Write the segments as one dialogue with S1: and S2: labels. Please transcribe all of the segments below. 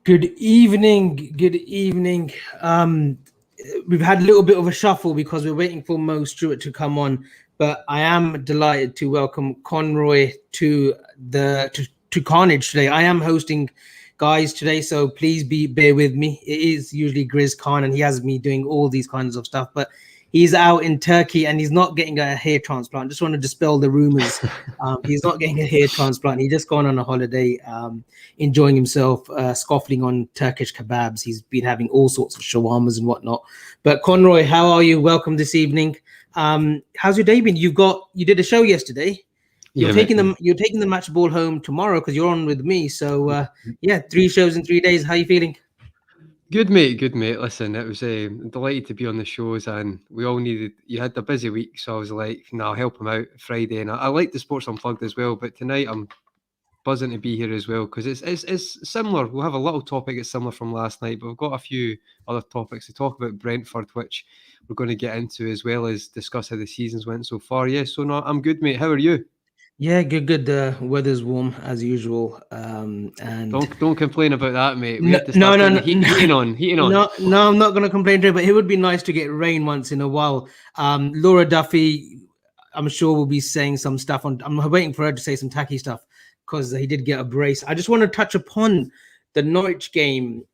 S1: Good evening. Good evening. We've had a little bit of a shuffle because we're waiting for Mo Stewart to come on, but I am delighted to welcome Conroy to Khanage today. I am hosting guys today, so please bear with me. It is usually Grizz Khan, and he has me doing all these kinds of stuff, but he's out in Turkey and he's not getting a hair transplant. Just want to dispel the rumors. He's not getting a hair transplant. He's just gone on a holiday, enjoying himself, scoffing on Turkish kebabs. He's been having all sorts of shawarmas and whatnot. But Conroy, how are you? Welcome this evening. How's your day been? You did a show yesterday. You're taking the match ball home tomorrow because you're on with me. So 3 shows in 3 days. How are you feeling?
S2: Good mate. Listen, it was delighted to be on the shows, and we all needed. You had a busy week, so I was like, "No, I'll help him out Friday." And I like the Sports Unplugged as well, but tonight I'm buzzing to be here as well because it's similar. We'll have a little topic that's similar from last night, but we've got a few other topics to talk about. Brentford, which we're going to get into, as well as discuss how the seasons went so far. Yeah, so no, I'm good, mate. How are you?
S1: Yeah, good. The weather's warm as usual. And
S2: don't complain about that, mate. We have to start heating on.
S1: No, I'm not going to complain to it, but it would be nice to get rain once in a while. Laura Duffy, I'm sure will be saying some stuff I'm waiting for her to say some tacky stuff because he did get a brace. I just want to touch upon the Norwich game,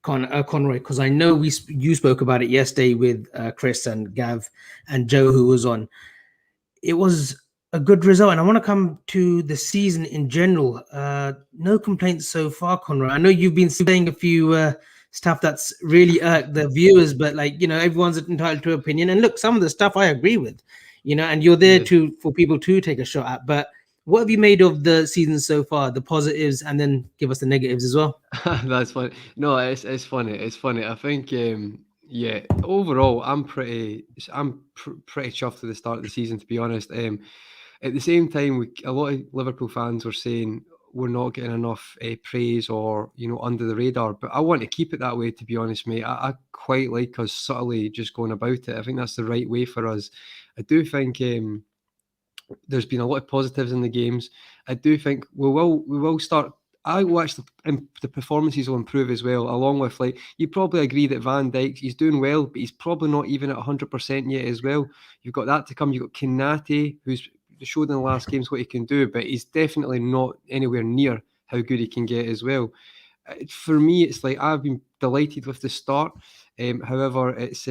S1: Conroy, because I know you spoke about it yesterday with Chris and Gav and Joe, who was on. It was a good result, and I want to come to the season in general. No complaints so far, Conroy. I know you've been saying a few stuff that's really irked the viewers, but everyone's entitled to opinion. And look, some of the stuff I agree with, and you're there for people to take a shot at. But what have you made of the season so far, the positives, and then give us the negatives as well?
S2: That's funny. No, it's funny. It's funny. I think overall, I'm pretty chuffed to the start of the season, to be honest. At the same time, a lot of Liverpool fans were saying we're not getting enough praise or, under the radar. But I want to keep it that way, to be honest, mate. I quite like us subtly just going about it. I think that's the right way for us. I do think there's been a lot of positives in the games. I do think we will start. I watch the performances will improve as well, along with, you probably agree that Van Dijk, he's doing well, but he's probably not even at 100% yet as well. You've got that to come. You've got Khanage, who's showed in the last games what he can do, but he's definitely not anywhere near how good he can get as well. For me, it's like I've been delighted with the start. However, it's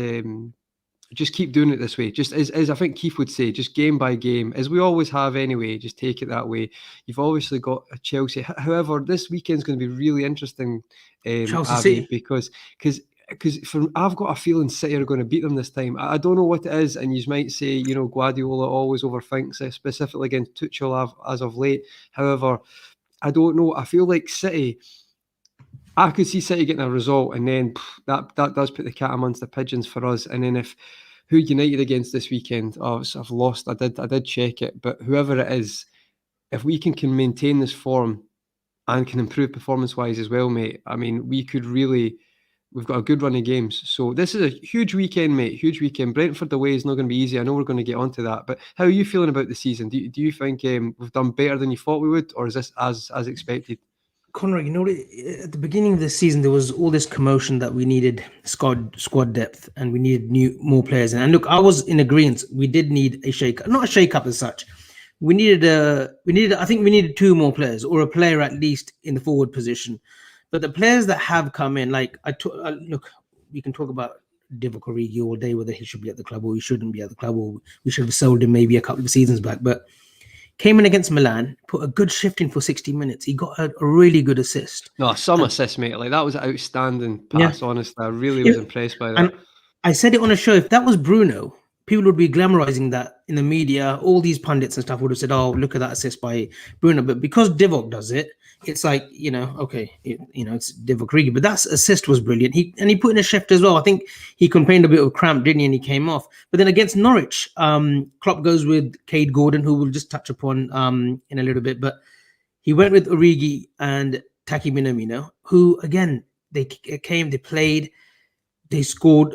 S2: just keep doing it this way. Just as I think Keith would say, just game by game, as we always have anyway. Just take it that way. You've obviously got a Chelsea. However, this weekend's going to be really interesting, Abby, because I've got a feeling City are going to beat them this time. I don't know what it is, and you might say, Guardiola always overthinks it, specifically against Tuchel as of late. However, I don't know. I feel like City, I could see City getting a result, and then that does put the cat amongst the pigeons for us. And then who United against this weekend? Oh, I've lost. I did check it, but whoever it is, if we can maintain this form and can improve performance-wise as well, mate, I mean, we've got a good run of games. So this is a huge weekend, mate. Huge weekend. Brentford away is not going to be easy. I know we're going to get onto that. But how are you feeling about the season? Do you think we've done better than you thought we would? Or is this as expected?
S1: Conroy, at the beginning of the season, there was all this commotion that we needed squad depth and we needed more players. And look, I was in agreement. We did need a shake-up. Not a shake-up as such. I think we needed 2 more players, or a player at least in the forward position. But the players that have come in, look, we can talk about Divock Origi all day, whether he should be at the club or he shouldn't be at the club, or we should have sold him maybe a couple of seasons back. But came in against Milan, put a good shift in for 60 minutes. He got a really good assist.
S2: No, assist, mate. That was an outstanding pass, honestly. I really was impressed by that.
S1: And I said it on a show, if that was Bruno, people would be glamorizing that in the media. All these pundits and stuff would have said, "Oh, look at that assist by Bruno." But because Divock does it, it's like, okay, it's Divock Origi. But that assist was brilliant. He put in a shift as well. I think he complained a bit of cramp, didn't he? And he came off. But then against Norwich, Klopp goes with Cade Gordon, who we'll just touch upon in a little bit. But he went with Origi and Taki Minamino, who again they came, they played. They scored.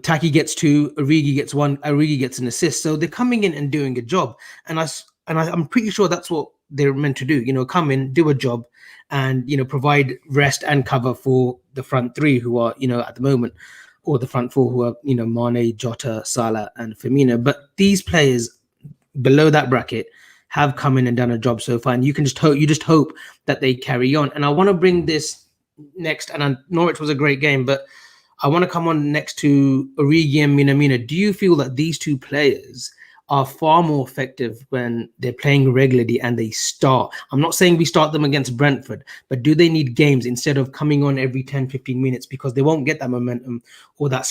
S1: Taki gets 2, Origi gets 1, Origi gets an assist. So they're coming in and doing a job, and I'm pretty sure that's what they're meant to do. Come in, do a job, and provide rest and cover for the front three who are at the moment, or the front four who are Mane, Jota, Salah, and Firmino. But these players below that bracket have come in and done a job so far, and you just hope that they carry on. And I want to bring this next, and Norwich was a great game, but I want to come on next to Origi and Minamino. Do you feel that these two players are far more effective when they're playing regularly and they start? I'm not saying we start them against Brentford, but do they need games instead of coming on every 10, 15 minutes, because they won't get that momentum, or they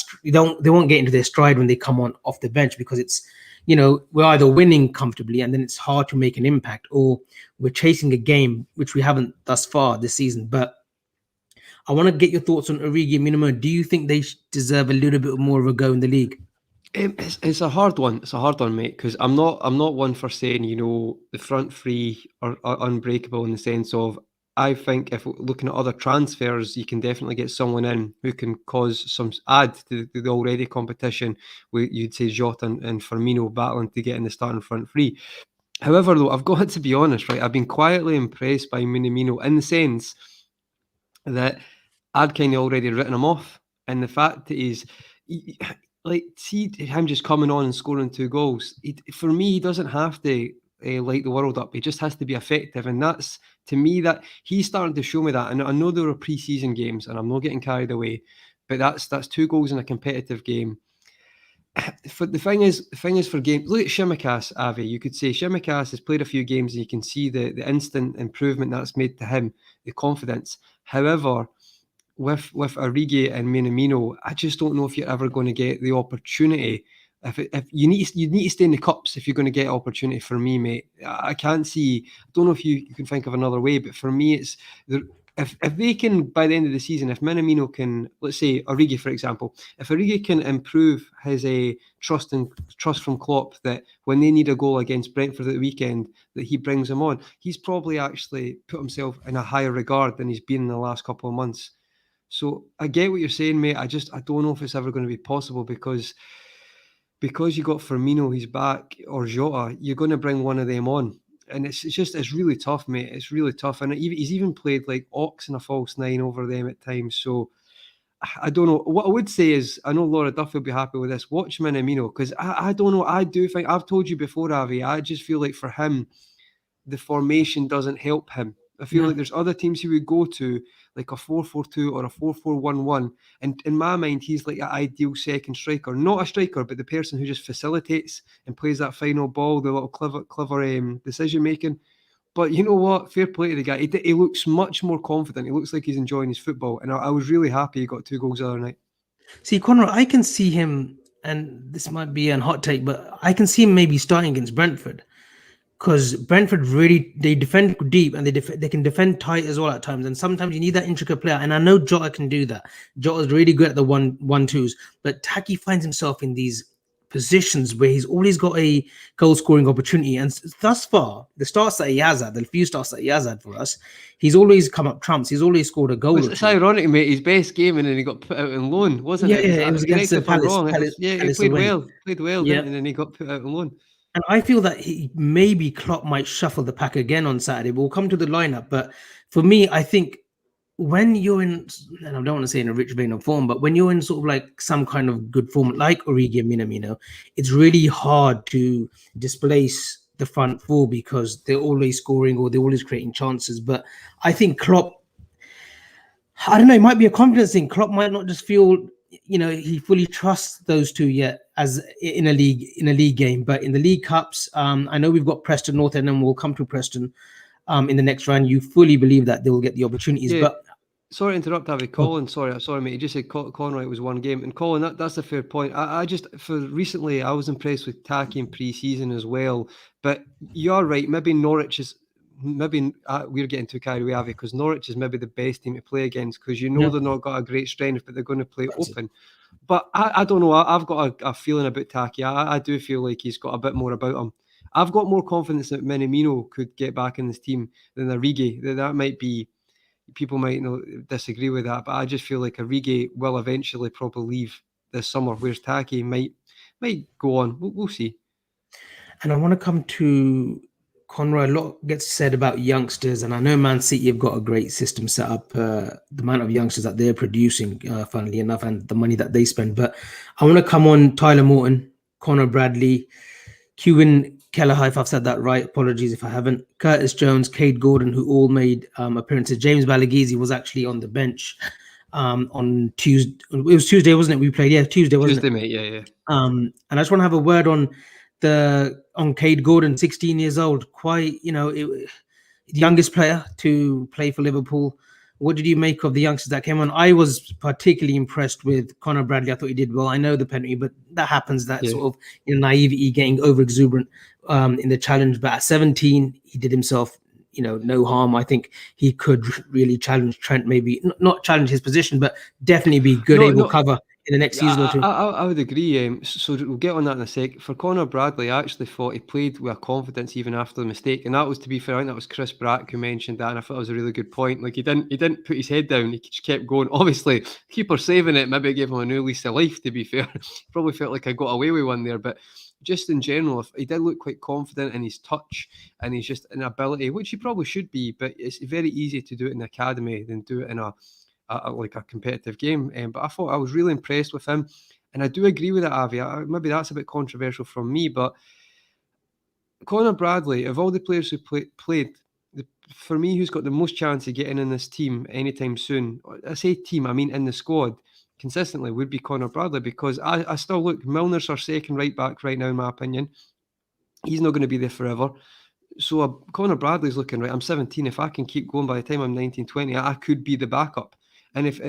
S1: won't get into their stride when they come on off the bench, because it's, we're either winning comfortably and then it's hard to make an impact, or we're chasing a game, which we haven't thus far this season. But I want to get your thoughts on Origi and Minamino. Do you think they deserve a little bit more of a go in the league?
S2: It's a hard one. It's a hard one, mate, because I'm not one for saying, the front three are unbreakable, in the sense of, I think if looking at other transfers, you can definitely get someone in who can add to the already competition. Where you'd say Jota and Firmino battling to get in the starting front three. However, though, I've got to be honest, right? I've been quietly impressed by Minamino, in the sense that I'd kind of already written him off, and the fact that see him just coming on and scoring 2 goals. For me, he doesn't have to light the world up. He just has to be effective, and that's, to me, that he's starting to show me that. And I know there were pre-season games, and I'm not getting carried away, but that's 2 goals in a competitive game. For the thing is for games, look at Tsimikas, Avi. You could say Tsimikas has played a few games, and you can see the instant improvement that's made to him, the confidence. However, with Origi and Minamino, I just don't know if you're ever going to get the opportunity. If you need to stay in the cups if you're going to get opportunity. For me, mate, I can't see. I don't know if you can think of another way, but for me, it's if they can, by the end of the season, if Minamino can, let's say Origi, for example, if Origi can improve his trust from Klopp, that when they need a goal against Brentford at the weekend, that he brings him on, he's probably actually put himself in a higher regard than he's been in the last couple of months. So I get what you're saying, mate. I don't know if it's ever going to be possible, because you got Firmino, he's back, or Jota, you're going to bring one of them on. And it's really tough, mate. It's really tough. And he's even played like Ox in a false 9 over them at times. So I don't know. What I would say is, I know Laura Duff will be happy with this. Watch Minamino, because I don't know. I do think, I've told you before, Avi, I just feel like for him, the formation doesn't help him. I feel like there's other teams he would go to, like a 4-4-2 or a 4-4-1-1. And in my mind, he's like an ideal second striker. Not a striker, but the person who just facilitates and plays that final ball, the little clever decision-making. But you know what? Fair play to the guy. He looks much more confident. He looks like he's enjoying his football. And I was really happy he got 2 goals the other night.
S1: See, Conroy, I can see him, and this might be a hot take, but I can see him maybe starting against Brentford. Because Brentford really, they defend deep, and they can defend tight as well at times. And sometimes you need that intricate player. And I know Jota can do that. Jota's really good at the 1-2s. But Taki finds himself in these positions where he's always got a goal scoring opportunity. And thus far, the few starts that he has had for us, he's always come up trumps. He's always scored a goal.
S2: It's ironic, mate. His best game, and then he got put out on loan, wasn't it?
S1: Yeah, it was against the Palace.
S2: He played well,
S1: yeah.
S2: And then he got put out on loan.
S1: And I feel that maybe Klopp might shuffle the pack again on Saturday. We'll come to the lineup. But for me, I think when you're in, and I don't want to say in a rich vein of form, but when you're in sort of like some kind of good form, like Origi and Minamino, it's really hard to displace the front four, because they're always scoring or they're always creating chances. But I think Klopp, I don't know, it might be a confidence thing. Klopp might not just feel, he fully trusts those two yet as in a league game. But in the League Cups, I know we've got Preston North End, and we'll come to Preston in the next round. You fully believe that they will get the opportunities.
S2: Yeah.
S1: But
S2: Sorry to interrupt, Avi. Colin, sorry, mate. You just said Conroy was one game, and Colin, that's a fair point. I just for recently, I was impressed with Taki in pre-season as well. But you're right. Maybe Norwich is we're getting too carried away, Avi, because Norwich is maybe the best team to play against because they're not got a great strength, but they're going to play open. But I don't know. I've got a feeling about Taki. I do feel like he's got a bit more about him. I've got more confidence that Minamino could get back in this team than Origi. That might be. People might disagree with that, but I just feel like Origi will eventually probably leave this summer, whereas Taki might go on. We'll see.
S1: And I want to come to Conroy. A lot gets said about youngsters, and I know Man City have got a great system set up. The amount of youngsters that they're producing, funnily enough, and the money that they spend. But I want to come on Tyler Morton, Connor Bradley, Kevin Kelleher, if I've said that right. Apologies if I haven't. Curtis Jones, Cade Gordon, who all made appearances. James Balagizi was actually on the bench on Tuesday. It was Tuesday, wasn't it? We played, Tuesday, wasn't
S2: it? Tuesday, mate, yeah.
S1: And I just want to have a word on Cade Gordon, 16 years old, quite, the youngest player to play for Liverpool. What did you make of the youngsters that came on? I was particularly impressed with Connor Bradley. I thought he did well. I know the penalty, but that happens, that sort of naivety, getting over exuberant in the challenge. But at 17, he did himself, no harm. I think he could really challenge Trent, maybe not challenge his position, but definitely be good, cover in the next season or two.
S2: I would agree. So we'll get on that in a sec. For Connor Bradley, I actually thought he played with a confidence even after the mistake, and that was, to be fair, I think that was Chris Brack who mentioned that, and I thought it was a really good point. Like he didn't put his head down; he just kept going. Obviously, keeper saving it maybe gave him a new lease of life. To be fair, probably felt like I got away with one there, but just in general, he did look quite confident in his touch and he's just an ability, which he probably should be, but it's very easy to do it in the academy than do it in a competitive game. But I thought I was really impressed with him, and I do agree with that, Avi. Maybe that's a bit controversial from me, but Connor Bradley, of all the players who played, for me, who's got the most chance of getting in this team anytime soon, I say team, I mean in the squad, consistently would be Connor Bradley, because I still look, Milner's our second right back right now, in my opinion. He's not going to be there forever. So Connor Bradley's looking right. I'm 17. If I can keep going by the time I'm 19, 20, I could be the backup. And if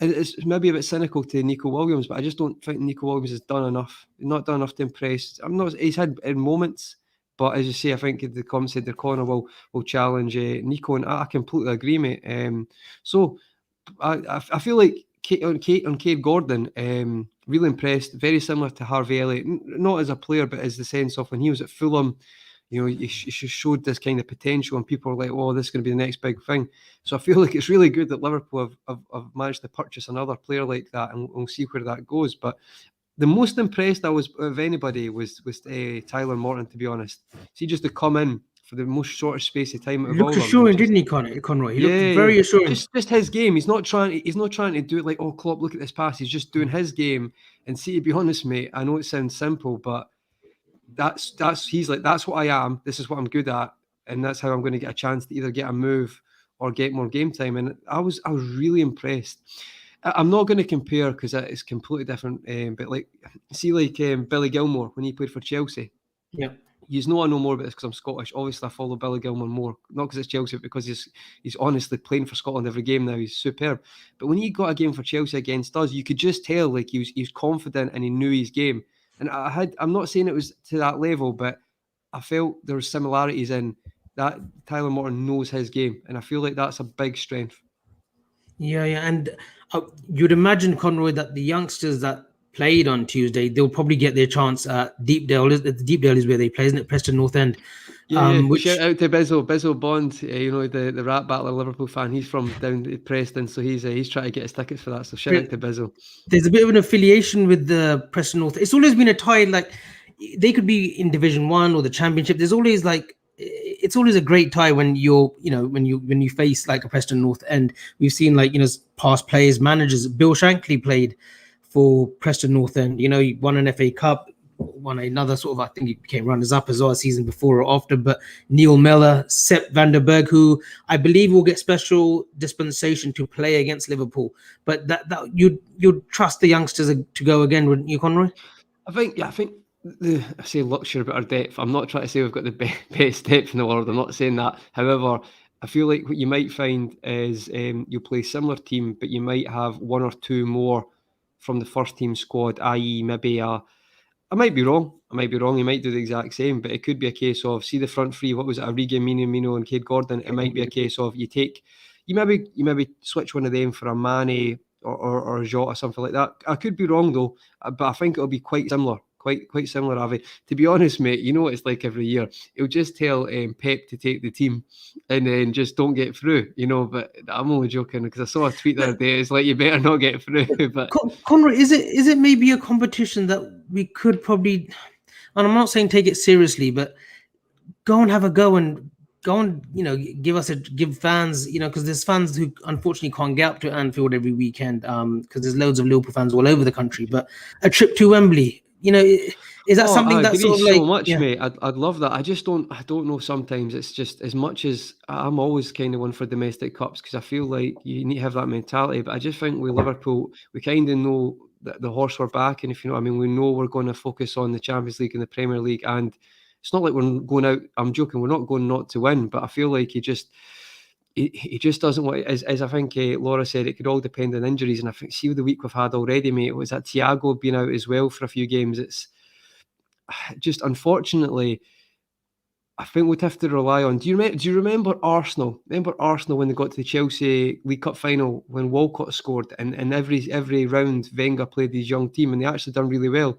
S2: it's maybe a bit cynical to Nico Williams, but I just don't think Nico Williams has done enough. Not done enough to impress. He's had in moments, but as you say, I think the commentator Connor will challenge Nico, and I completely agree, mate. So I feel like Cade Gordon, really impressed. Very similar to Harvey Elliott, not as a player, but as the sense of when he was at Fulham. He showed this kind of potential, and people are like, "Oh, this is going to be the next big thing." So I feel like it's really good that Liverpool have managed to purchase another player like that, and we'll see where that goes. But the most impressed I was of anybody was Tyler Morton, to be honest. See, just to come in for the most shortest space of time.
S1: He looked assuring, didn't he, Conroy? He looked very assuring.
S2: Just his game. He's not trying to do it like, "Oh, Klopp, look at this pass." He's just doing his game. And see, to be honest, mate, I know it sounds simple, but he's like, that's what I am. This is what I'm good at, and that's how I'm going to get a chance to either get a move or get more game time. And I was really impressed. I'm not going to compare because it's completely different. But like, see, like Billy Gilmore when he played for Chelsea.
S1: Yeah.
S2: You know, I know more about this because I'm Scottish. Obviously, I follow Billy Gilmore more, not because it's Chelsea, but because he's honestly playing for Scotland every game now. He's superb. But when he got a game for Chelsea against us, you could just tell like he was confident and he knew his game. And I'm not saying it was to that level, but I felt there were similarities in that. Tyler Morton knows his game, and I feel like that's a big strength.
S1: Yeah. And you'd imagine, Conroy, that the youngsters that played on Tuesday, they'll probably get their chance at Deepdale. The Deepdale is where they play, isn't it? Preston North End.
S2: Shout out to Bizzle Bond, the rap battler Liverpool fan. He's from down at Preston, so he's trying to get his tickets for that. So shout out to Bizzle.
S1: There's a bit of an affiliation with the Preston North. It's always been a tie. Like they could be in Division 1 or the Championship. There's always it's always a great tie when when you face like a Preston North End. We've seen past players, managers. Bill Shankly played for Preston North End. He won an FA Cup. Won another sort of, I think he became runners-up as well a season before or after, but Neil Mellor, Sepp van der Berg, who I believe will get special dispensation to play against Liverpool, but that you'd trust the youngsters to go again, wouldn't you, Conroy?
S2: I think I say luxury about our depth. I'm not trying to say we've got the best depth in the world. I'm not saying that. However, I feel like what you might find is you'll play similar team, but you might have one or two more from the first team squad, i.e. maybe I might be wrong. He might do the exact same, but it could be a case of, see the front three, what was it, Origi, Mino and Cade Gordon? It might be a case of you maybe switch one of them for a Mane or Jota or something like that. I could be wrong though, but I think it'll be quite similar. Quite similar, Avi. To be honest, mate, you know what it's like every year. He'll just tell Pep to take the team and then just don't get through, but I'm only joking because I saw a tweet the other day. It's like, you better not get through. But
S1: Conroy, is it maybe a competition that we could probably, and I'm not saying take it seriously, but go and have a go and give fans, because there's fans who unfortunately can't get up to Anfield every weekend, because there's loads of Liverpool fans all over the country, but a trip to Wembley, is that something that's sort of like,
S2: so much, mate? I'd love that. I don't know. Sometimes it's just, as much as I'm always kind of one for domestic cups because I feel like you need to have that mentality. But I just think with Liverpool, we kind of know that the horse we're back, and if you know what I mean, we know we're going to focus on the Champions League and the Premier League, and it's not like we're going out. I'm joking. We're not going not to win, but I feel like he just doesn't want. As I think Laura said, it could all depend on injuries, and I think see the week we've had already, mate. Was that Thiago being out as well for a few games? It's just, unfortunately, I think we'd have to rely on. Do you remember Arsenal? Remember Arsenal when they got to the Chelsea League Cup final when Walcott scored, and every round Wenger played his young team, and they actually done really well.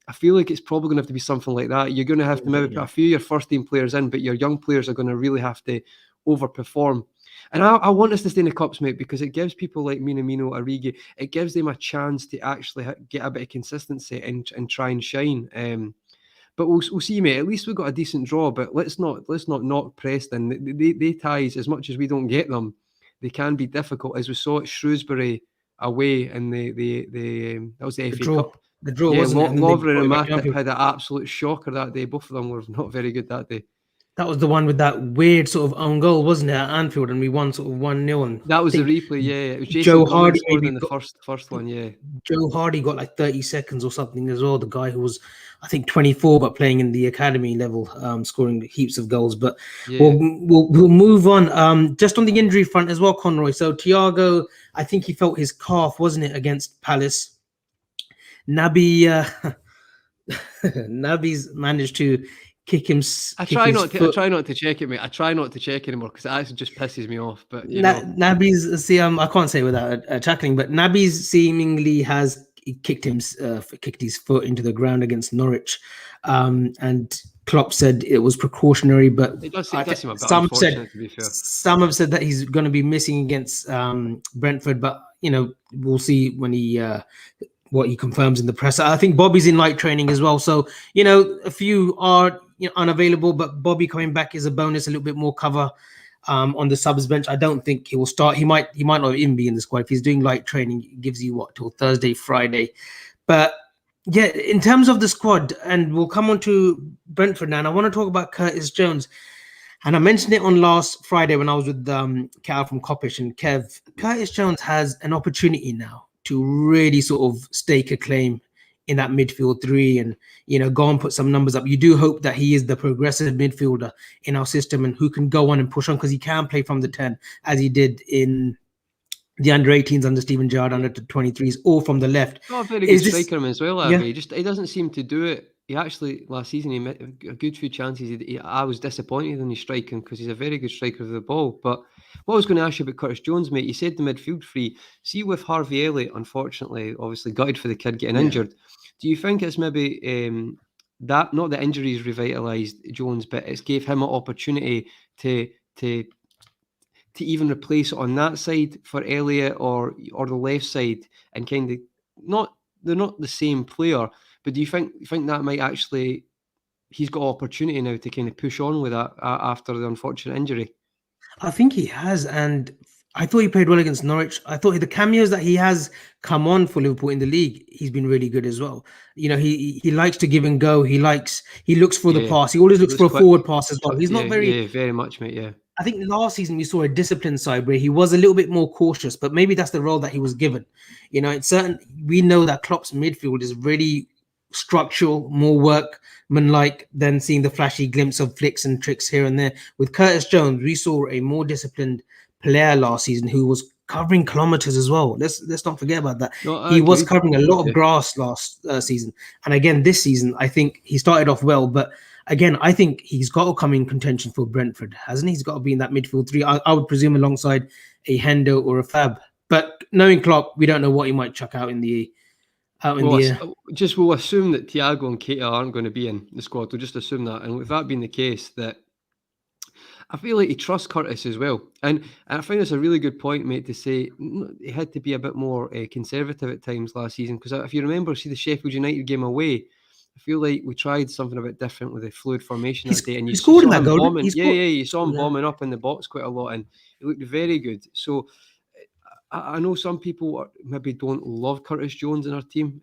S2: I feel like it's probably going to have to be something like that. You're going to have to maybe put a few of your first team players in, but your young players are going to really have to overperform. And I want us to stay in the cups, mate, because it gives people like Mino, Origi, it gives them a chance to actually get a bit of consistency and try and shine. But we'll see, mate. At least we've got a decent draw. But let's not knock Preston. They ties, as much as we don't get them, they can be difficult, as we saw at Shrewsbury away in the that was the FA Cup.
S1: The draw, wasn't it?
S2: Lovren and Matip had an absolute shocker that day. Both of them were not very good that day.
S1: That was the one with that weird sort of own goal, wasn't it, at Anfield, and we won sort of 1-0.
S2: That was the replay, yeah. It was Jason
S1: Joe Hardy
S2: scored in the first one, yeah.
S1: Joe Hardy got like 30 seconds or something as well. The guy who was, I think, 24, but playing in the academy level, scoring heaps of goals. But yeah. we'll move on. Just on the injury front as well, Conroy. So Thiago, I think he felt his calf, wasn't it, against Palace. Naby's managed to kick him.
S2: I try not to check it, mate. I try not to check anymore because it actually just pisses me off. But
S1: Naby's, I can't say without tackling, but Naby's seemingly has kicked his foot into the ground against Norwich, and Klopp said it was precautionary. But
S2: it does seem a bit
S1: unfortunate,
S2: to be fair.
S1: Some have said that he's going to be missing against Brentford, but we'll see when he. What he confirms in the press. I think Bobby's in light training as well. So, a few are unavailable, but Bobby coming back is a bonus, a little bit more cover on the subs bench. I don't think he will start. He might not even be in the squad. If he's doing light training, it gives you till Thursday, Friday. But yeah, in terms of the squad, and we'll come on to Brentford now, and I want to talk about Curtis Jones. And I mentioned it on last Friday when I was with Cal from Coppish and Kev. Curtis Jones has an opportunity now to really sort of stake a claim in that midfield three and, go and put some numbers up. You do hope that he is the progressive midfielder in our system and who can go on and push on, because he can play from the 10 as he did in the under-18s under Steven Gerrard, under 23s, or from the left.
S2: Oh, a very good striker as well, Abby. He doesn't seem to do it. He actually, last season, he met a good few chances. I was disappointed in his striking because he's a very good striker of the ball. But what I was going to ask you about Curtis Jones, mate, you said the midfield three. See, with Harvey Elliott, unfortunately, obviously gutted for the kid getting injured. Do you think it's maybe that, not the injuries revitalised Jones, but it's gave him an opportunity to even replace it on that side for Elliott or the left side, and kind of they're not the same player. But do you think that might actually, he's got opportunity now to kind of push on with that after the unfortunate injury?
S1: I think he has, and I thought he played well against Norwich. I thought the cameos that he has come on for Liverpool in the league, he's been really good as well. He likes to give and go. He looks for the pass. He always looks for a forward pass as well. He's not
S2: very much, mate. Yeah.
S1: I think last season we saw a disciplined side where he was a little bit more cautious, but maybe that's the role that he was given. We know that Klopp's midfield is really structural, more workmanlike than seeing the flashy glimpse of flicks and tricks here and there. With Curtis Jones, we saw a more disciplined player last season who was covering kilometers as well. Let's not forget about that.
S2: No, I
S1: he was
S2: agree.
S1: covering a lot of grass last season, and again this season, I think he started off well, but again, I think he's got to come in contention for Brentford, hasn't he? He's got to be in that midfield three. I would presume alongside a Hendo or a Fab. But knowing Klopp, we don't know what he might chuck out in the air.
S2: We'll assume that Thiago and Keita aren't going to be in the squad. We'll just assume that, and with that being the case, that I feel like he trusts Curtis as well. And I think it's a really good point, mate, to say he had to be a bit more conservative at times last season. Because if you remember, see the Sheffield United game away, I feel like we tried something a bit different with the fluid formation that day. And you saw him bombing. You saw him bombing up in the box quite a lot, and he looked very good. So I know some people maybe don't love Curtis Jones in our team,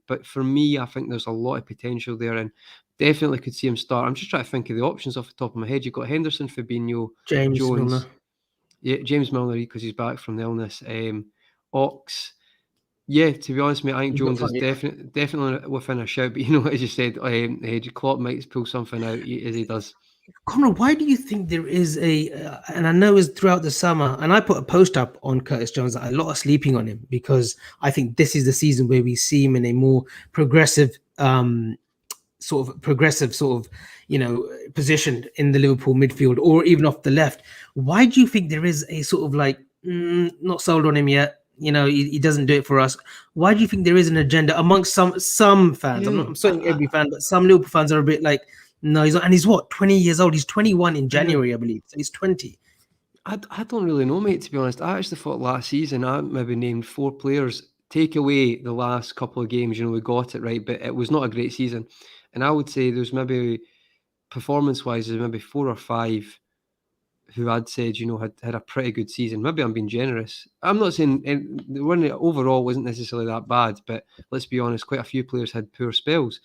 S2: but for me, I think there's a lot of potential there, and definitely could see him start. I'm just trying to think of the options off the top of my head. You've got Henderson, Fabinho,
S1: James
S2: Jones,
S1: Milner.
S2: Yeah, James Milner because he's back from the illness. Ox. Yeah, to be honest, mate, I think Jones is definitely within a shout. But you know, as you said, Klopp might pull something out as he does.
S1: Conroy, why do you think there is and I know it's throughout the summer, and I put a post up on Curtis Jones that a lot of sleeping on him, because I think this is the season where we see him in a more progressive position in the Liverpool midfield, or even off the left. Why do you think there is a sort of like not sold on him yet? He doesn't do it for us. Why do you think there is an agenda amongst some fans? I'm saying every fan, but some Liverpool fans are a bit like, no, he's not. And he's what, 20 years old? He's 21 in January, I believe. So he's 20.
S2: I don't really know, mate, to be honest. I actually thought last season I maybe named 4 players. Take away the last couple of games, we got it right, but it was not a great season. And I would say there's maybe, performance-wise, there's maybe 4 or 5 who I'd said, had a pretty good season. Maybe I'm being generous. I'm not saying the one overall wasn't necessarily that bad, but let's be honest, quite a few players had poor spells.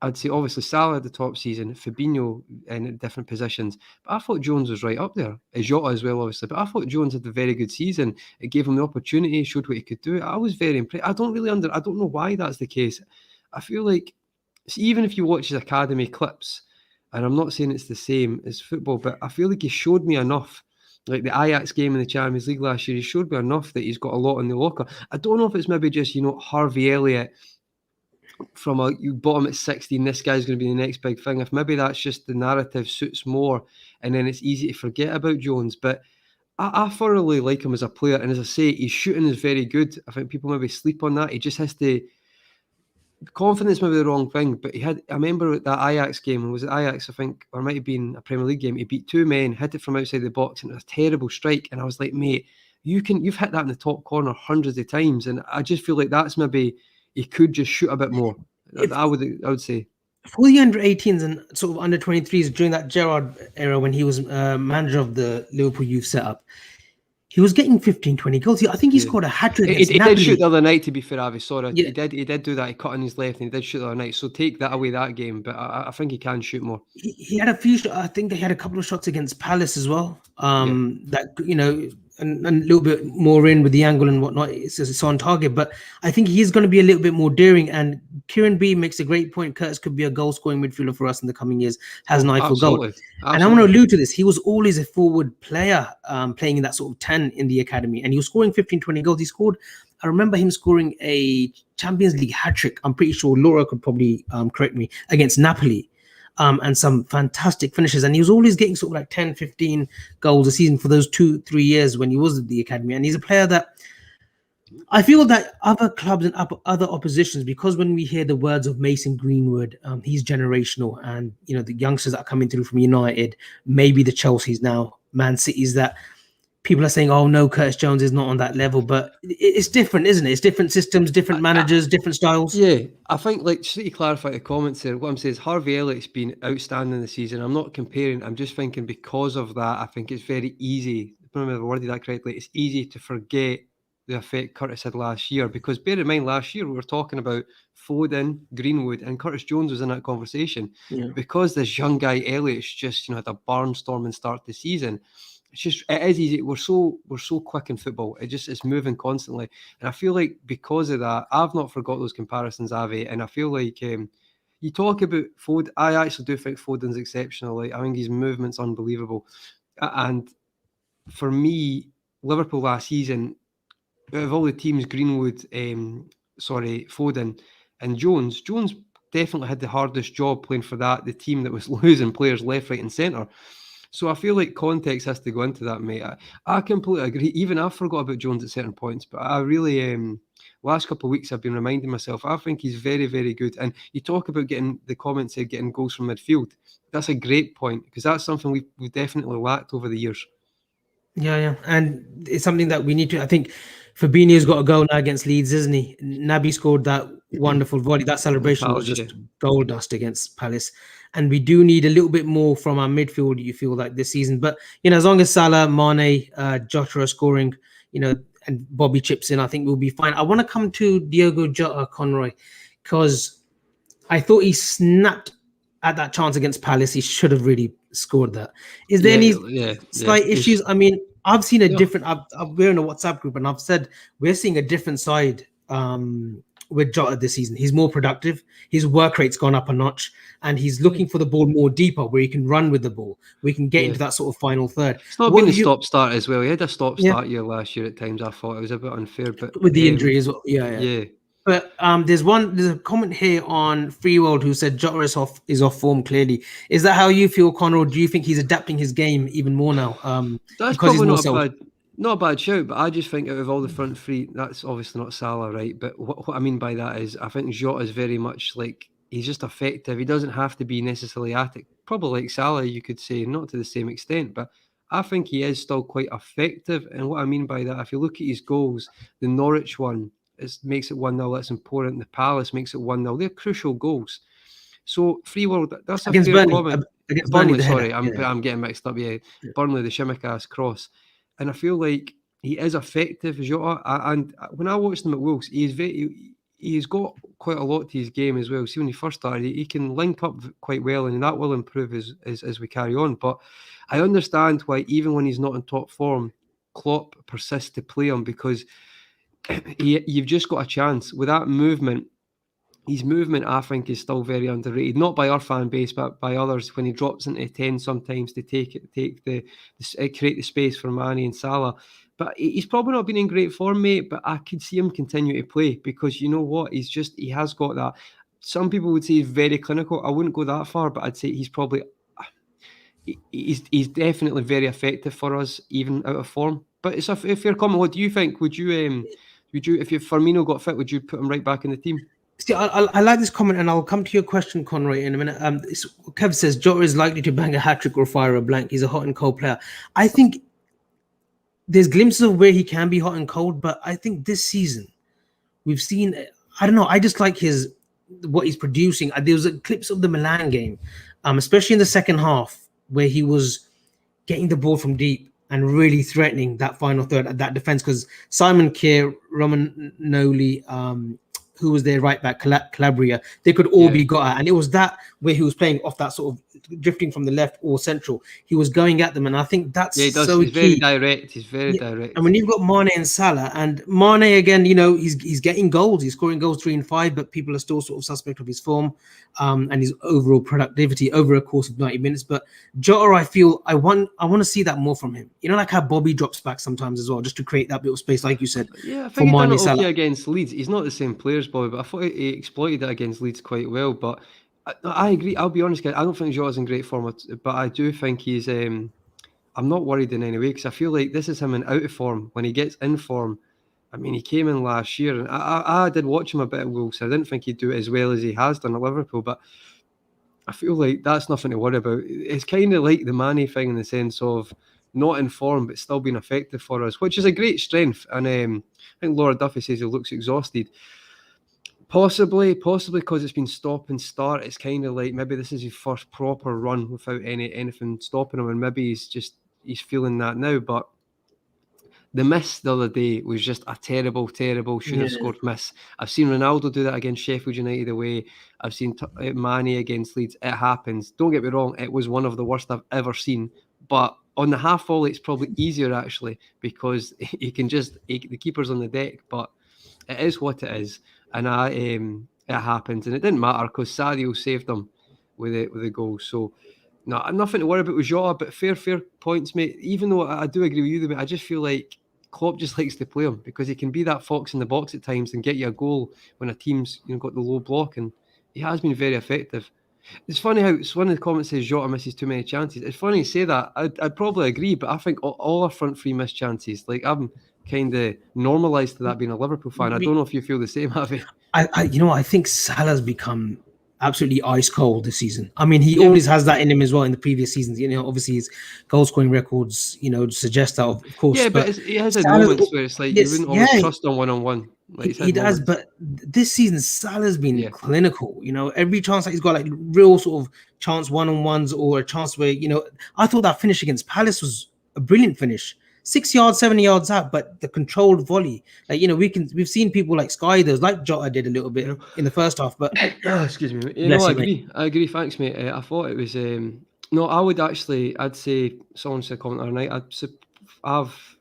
S2: I'd say obviously Salah had the top season, Fabinho in different positions, but I thought Jones was right up there. Jota as well, obviously, but I thought Jones had a very good season. It gave him the opportunity, showed what he could do. I was very impressed. I don't know why that's the case. I feel like, even if you watch his academy clips, and I'm not saying it's the same as football, but I feel like he showed me enough. Like the Ajax game in the Champions League last year, he showed me enough that he's got a lot in the locker. I don't know if it's maybe just, Harvey Elliott from you bought him at 16, this guy's going to be the next big thing. If maybe that's just the narrative suits more, and then it's easy to forget about Jones. But I thoroughly like him as a player. And as I say, his shooting is very good. I think people maybe sleep on that. He just has to... Confidence may be the wrong thing, but I remember that Ajax game, was it Ajax, I think, or it might have been a Premier League game, he beat 2 men, hit it from outside the box, and it was a terrible strike. And I was like, mate, you've hit that in the top corner hundreds of times, and I just feel like that's maybe, he could just shoot a bit more. I would say. For
S1: the under 18s and sort of under 23s during that Gerrard era when he was manager of the Liverpool youth setup, he was getting 15, 20 goals. I think he scored a hat-trick against Napoli.
S2: He did shoot the other night, to be fair, Avi. Sorry. Yeah. He did do that. He cut on his left and he did shoot the other night. So take that away, that game. But I think he can shoot more.
S1: He had a few, I think he had a couple of shots against Palace as well. That, and a little bit more in with the angle and whatnot. It's on target. But I think he's going to be a little bit more daring. And Kieran B makes a great point. Curtis could be a goal-scoring midfielder for us in the coming years. Has an eye for goal. And I want to allude to this. He was always a forward player, playing in that sort of 10 in the academy. And he was scoring 15, 20 goals. I remember him scoring a Champions League hat-trick. I'm pretty sure Laura could probably correct me, against Napoli. And some fantastic finishes. And he was always getting sort of like 10, 15 goals a season for those 2-3 years when he was at the academy. And he's a player that I feel that other clubs and other oppositions, because when we hear the words of Mason Greenwood, he's generational. And, the youngsters that are coming through from United, maybe the Chelsea's now, Man City's, that people are saying, oh, no, Curtis Jones is not on that level. But it's different, isn't it? It's different systems, different managers, different styles.
S2: Yeah, I think, just to clarify the comments there, what I'm saying is Harvey Elliott's been outstanding this season. I'm not comparing. I'm just thinking because of that, I think it's very easy, if I remember worded that correctly, it's easy to forget the effect Curtis had last year. Because bear in mind, last year we were talking about Foden, Greenwood, and Curtis Jones was in that conversation. Yeah. Because this young guy, Elliott's just, had a barnstorming start to the season, it is easy. We're so quick in football. It's moving constantly, and I feel like because of that, I've not forgot those comparisons, Avi, and I feel like you talk about Foden. I actually do think Foden's exceptional. Like, I think his movement's unbelievable, and for me, Liverpool last season, out of all the teams, Greenwood, Foden, and Jones definitely had the hardest job playing for the team that was losing players left, right, and centre. So I feel like context has to go into that, mate. I completely agree. Even I forgot about Jones at certain points, but I really, last couple of weeks, I've been reminding myself, I think he's very, very good. And you talk about getting goals from midfield. That's a great point, because that's something we've definitely lacked over the years.
S1: Yeah, and it's something that we need to. I think Fabinho's got a goal now against Leeds, isn't he? Naby scored that wonderful volley. That celebration was just gold dust against Palace, and we do need a little bit more from our midfield. You feel like this season, but as long as Salah, Mane, Jota are scoring, and Bobby chips in, I think we'll be fine. I want to come to Diogo Jota, Conroy, because I thought he snapped at that chance against Palace. He should have really scored that. Is there any slight issues? I mean, I've seen a different. We're in a WhatsApp group, and I've said we're seeing a different side with Jota this season. He's more productive. His work rate's gone up a notch, and he's looking for the ball more deeper, where he can run with the ball. We can get into that sort of final third.
S2: It's not been a stop-start as well. He had a stop-start year last year at times. I thought it was a bit unfair, but
S1: with the injury as well. Yeah. But there's a comment here on Free World who said Jota is off form clearly. Is that how you feel, Conroy? Do you think he's adapting his game even more now?
S2: That's probably not a bad shout, but I just think out of all the front three, that's obviously not Salah, right? But what I mean by that is I think Jota is very much like, he's just effective. He doesn't have to be necessarily attic. Probably like Salah, you could say, not to the same extent, but I think he is still quite effective. And what I mean by that, if you look at his goals, the Norwich one, makes it 1-0. That's important. The Palace makes it 1-0. They're crucial goals. So Free World, that's a fair comment. Burnley, sorry, I'm getting mixed up. Yeah, Burnley, the Shimikas cross, and I feel like he is effective, Jota. And when I watched him at Wolves, he's got quite a lot to his game as well. See, when he first started, he can link up quite well, and that will improve as we carry on. But I understand why, even when he's not in top form, Klopp persists to play him, because you've just got a chance with that movement. His movement, I think, is still very underrated, not by our fan base, but by others. When he drops into 10 sometimes to create the space for Mane and Salah. But he's probably not been in great form, mate, but I could see him continue to play, because you know what? He has got that. Some people would say he's very clinical. I wouldn't go that far, but I'd say he's probably, he's definitely very effective for us, even out of form. But it's a fair comment. What do you think? Would you, if Firmino got fit, would you put him right back in the team?
S1: See, I like this comment, and I'll come to your question, Conroy, in a minute. Kev says Jota is likely to bang a hat-trick or fire a blank. He's a hot and cold player. I think there's glimpses of where he can be hot and cold, but I think this season we've seen, I don't know, I just like what he's producing. There was clips of the Milan game, especially in the second half, where he was getting the ball from deep and really threatening that final third at that defense, because Simon Kjaer, Roman Noli, who was their right back, Calabria, they could all be got at. And it was that where he was playing off that sort of drifting from the left or central. He was going at them. And I think that's so
S2: he's
S1: key.
S2: He's very direct.
S1: And when you've got Mane and Salah, and Mane, again, he's getting goals. He's scoring goals 3 and 5, but people are still sort of suspect of his form and his overall productivity over a course of 90 minutes. But Jota, I feel I want to see that more from him. Like how Bobby drops back sometimes as well, just to create that bit of space, like you said.
S2: Yeah, I think he done it okay against Leeds. He's not the same player as Bobby, but I thought he exploited it against Leeds quite well. But I agree. I'll be honest, guys, I don't think Jota's in great form, but I do think he's. I'm not worried in any way, because I feel like this is him in out of form. When he gets in form, I mean, he came in last year, and I did watch him a bit at Wolves. I didn't think he'd do it as well as he has done at Liverpool, but I feel like that's nothing to worry about. It's kind of like the Mane thing, in the sense of not in form but still being effective for us, which is a great strength. And I think Laura Duffy says he looks exhausted. Possibly because it's been stop and start. It's kind of like maybe this is his first proper run without anything stopping him, and maybe he's feeling that now. But the miss the other day was just a terrible should have scored miss. I've seen Ronaldo do that against Sheffield United away. I've seen Mane against Leeds. It happens. Don't get me wrong, it was one of the worst I've ever seen. But on the half volley, it's probably easier actually because the keeper's on the deck, but it is what it is, and it happens, and it didn't matter because Sadio saved them with the goal. So no, nothing to worry about with Jota, but fair points, mate. Even though I do agree with you, mate, I just feel like Klopp just likes to play him because he can be that fox in the box at times and get you a goal when a team's got the low block, and he has been very effective. It's funny how one of the comments says Jota misses too many chances. It's funny you say that. I'd probably agree, but I think all our front three miss chances. Like, I'm kind of normalised to that being a Liverpool fan. I don't know if you feel the same, Avi.
S1: I think Salah's become absolutely ice cold this season. I mean, he always has that in him as well in the previous seasons. Obviously his goal scoring records, suggest that, of course.
S2: Yeah, but he has had moments where it's like you wouldn't always trust on one-on-one. Like
S1: he does, but this season Salah's been clinical. Every chance that he's got, like real sort of chance one-on-ones or a chance where I thought that finish against Palace was a brilliant finish. 6 yards, 7 yards out, but the controlled volley. Like we've seen people like Skyders, like Jota did a little bit in the first half. But
S2: excuse me, mate. I agree. Thanks, mate. I thought it was no. I'd say someone said a comment the other night. I've